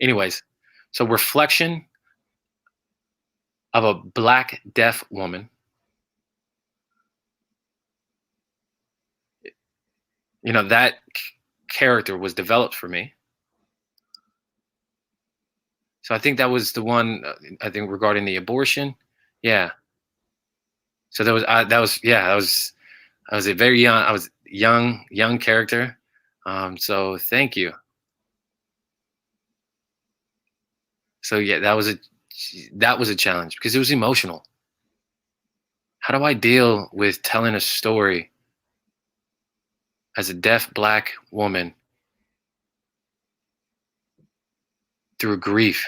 Anyways, so reflection of a Black deaf woman. You know, that character was developed for me. So I think that was the one. I think regarding the abortion. Yeah. So that was yeah, I was a very young, I was young character. So thank you. So yeah, that was a challenge because it was emotional. How do I deal with telling a story as a deaf Black woman through grief,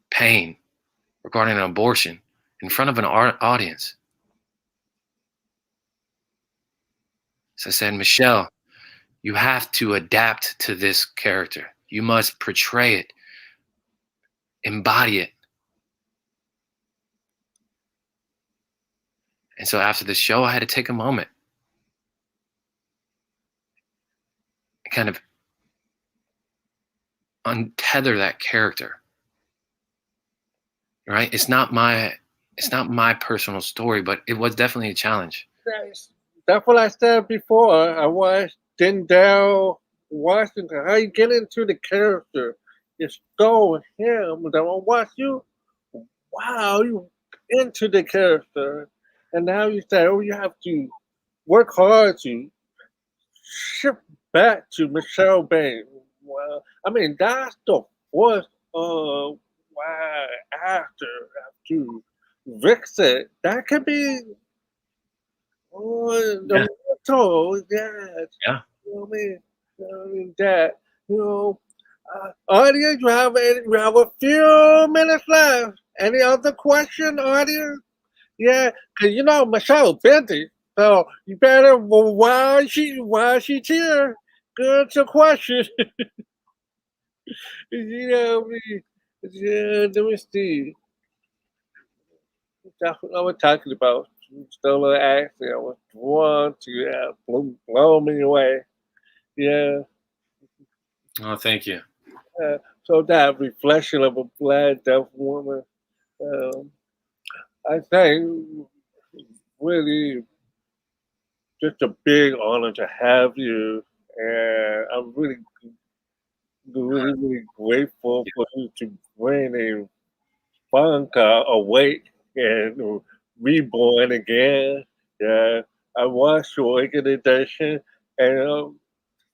pain, regarding an abortion in front of an audience? So I said, Michelle, you have to adapt to this character. You must portray it, embody it. And so after the show, I had to take a moment and kind of untether that character. Right? It's not my personal story, but it was definitely a challenge. that's what I said before. I watched Denzel Washington. How you get into the character? You stole him. Then I watch you. Wow, you into the character, and now you say, oh, you have to work hard to shift back to Michelle Bain. Well, I mean that's the force of why actor have to fix it. That could be Yeah. the mental, yes. Yeah. You know what I mean? That, you know, audience, you have a few minutes left. Any other question, audience? Yeah, because you know Michelle busy, so you better while she's here, good to question. You know what I mean? Yeah, let me see. That's what I was talking about. Stolen accent. I was drawn to blow me away. Yeah. Oh, thank you. So that reflection of a Black deaf woman, um, I think, really just a big honor to have you, and I'm really grateful for you to bring a Funka awake and reborn again. Yeah, I watched your organization, and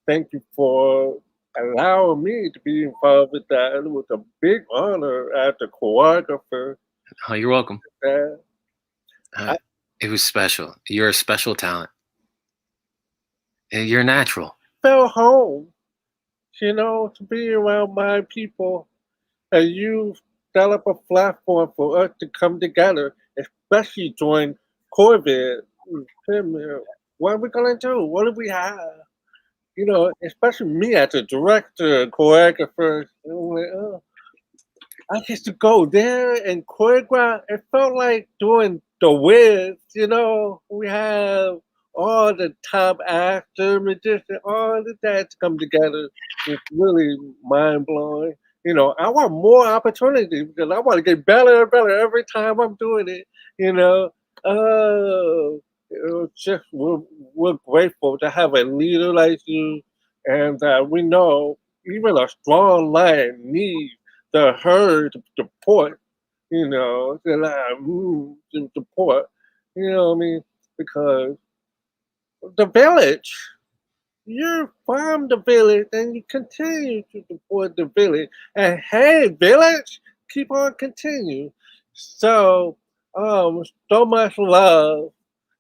thank you for allowing me to be involved with that. It was a big honor as a choreographer. Oh, you're welcome. Uh, Uh, I it was special. You're a special talent. You're natural. felt home, you know, to be around my people. And you set up a platform for us to come together, especially during COVID. Tim, what are we gonna do? What do we have? You know, especially me as a director, choreographer. You know, like, I used to go there and choreograph. It felt like doing the Wiz. You know, we have all the top actor, magician, all of that to come together. It's really mind blowing. You know, I want more opportunities because I want to get better and better every time I'm doing it. You know, oh, just we're grateful to have a leader like you, and we know even a strong lion needs the herd to support, you know, the to support, you know what I mean? Because the village, you're from the village and you continue to support the village. And hey, village, keep on continue. So, so much love.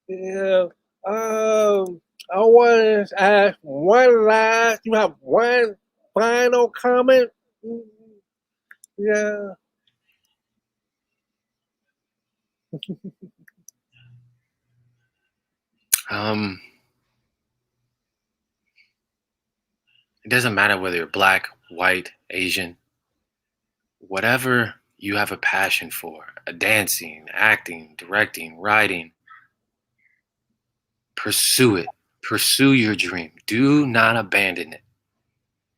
Yeah. I want to ask one last. You have one final comment? Yeah. It doesn't matter whether you're black, white, Asian, whatever you have a passion for, dancing, acting, directing, writing, pursue it. Pursue your dream. Do not abandon it.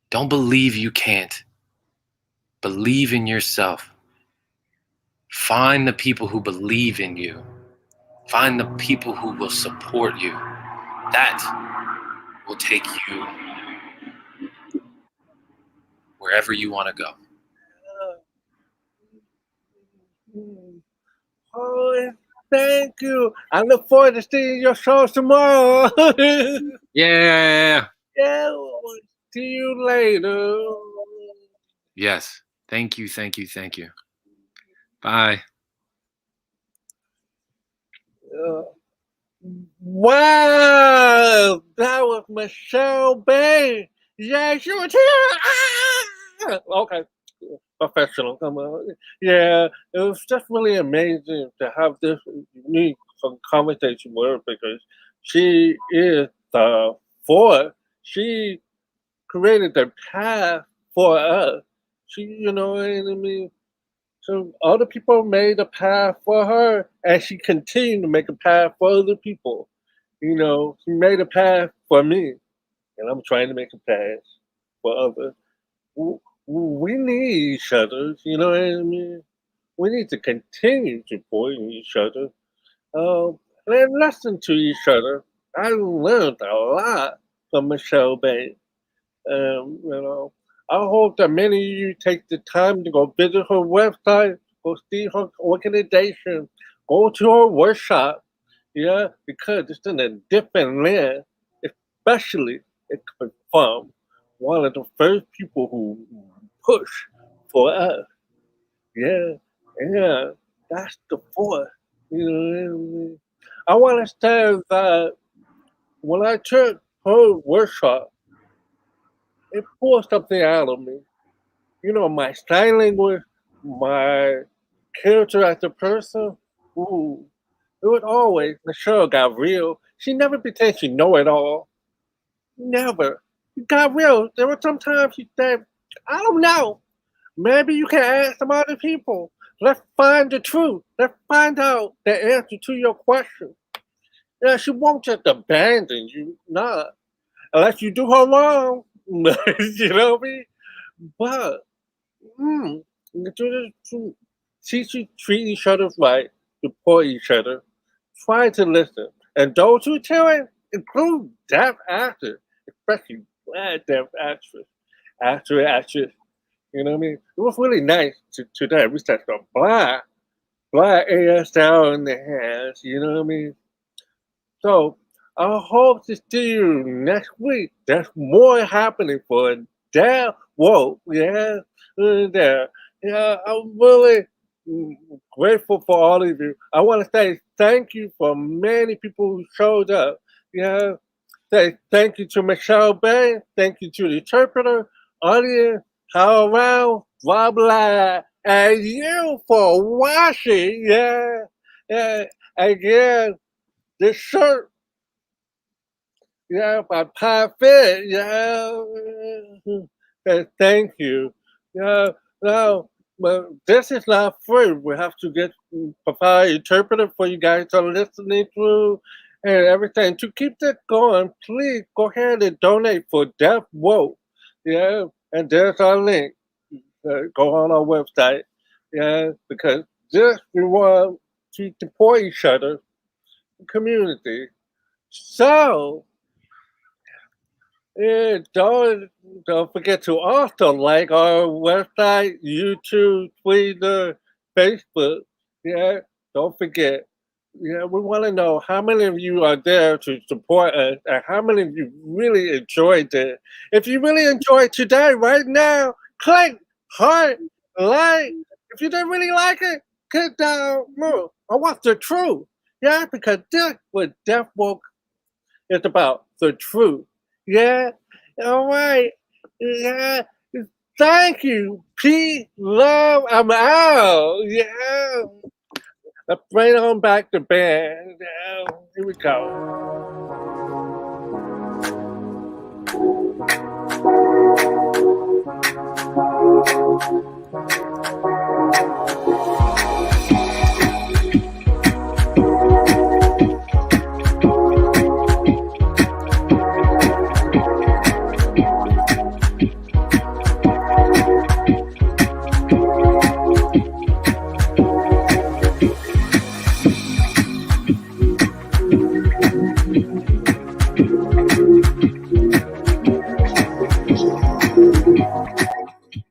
Don't believe you can't. Believe in yourself. Find the people who believe in you. Find the people who will support you. That will take you wherever you want to go. Oh, thank you. I look forward to seeing your show tomorrow. Yeah. Yeah. See you later. Yes. Thank you. Bye. Wow, that was Michelle Bay. Yeah, she was here. Okay, professional. Come on. Yeah, it was just really amazing to have this unique conversation with her because she is the force. She created the path for us. She, you know what I mean? So other people made a path for her, and she continued to make a path for other people. You know, she made a path for me, and I'm trying to make a path for others. We need each other. You know what I mean? We need to continue supporting each other. And listen to each other. I learned a lot from Michelle Bay. You know, I hope that many of you take the time to go visit her website, go see her organization, go to her workshop. Yeah, because it's in a different land, especially it comes from one of the first people who push for us. Yeah, yeah, that's the force. You know what I mean? I want to say that when I took her workshop, it pulled something out of me. You know, my sign language, my character as a person, ooh, it was always Michelle got real. She never pretended she know it all. Never. She got real. There were some times she said, I don't know. Maybe you can ask some other people. Let's find the truth. Let's find out the answer to your question. Yeah, she won't just abandon you. Nah. Unless you do her wrong. You know what I mean? But Mm, teach you treat each other right, support each other, try to listen. And those who tell it include deaf actors, especially deaf actress. You know what I mean? It was really nice today. We said some black ASL in the hands, you know what I mean? So I hope to see you next week. There's more happening for that. Whoa, yeah, there. Yeah, I'm really grateful for all of you. I want to say thank you for many people who showed up. Yeah, say thank you to Michelle Bay. Thank you to the interpreter, audience, how around, blah blah, and you for watching. Yeah, yeah. Again, this shirt, yeah, my pie fit, yeah. Thank you. Yeah, no, but this is not free. We have to get provide interpreter for you guys to listening through and everything. To keep this going, please go ahead and donate for Deaf Woke. Yeah, and there's our link. Go on our website. Yeah, because this we want to support each other, community. So, yeah, don't forget to also like our website, YouTube, Twitter, Facebook. Yeah, don't forget. Yeah, we want to know how many of you are there to support us and how many of you really enjoyed it. If you really enjoyed today, right now, click heart, like. If you didn't really like it, click down, move. I want the truth. Yeah, because this what Deaf Woke is about, the truth. Yeah, all right. Yeah, thank you. Peace, love, I'm out. Yeah. Let's bring on back the band. Here we go.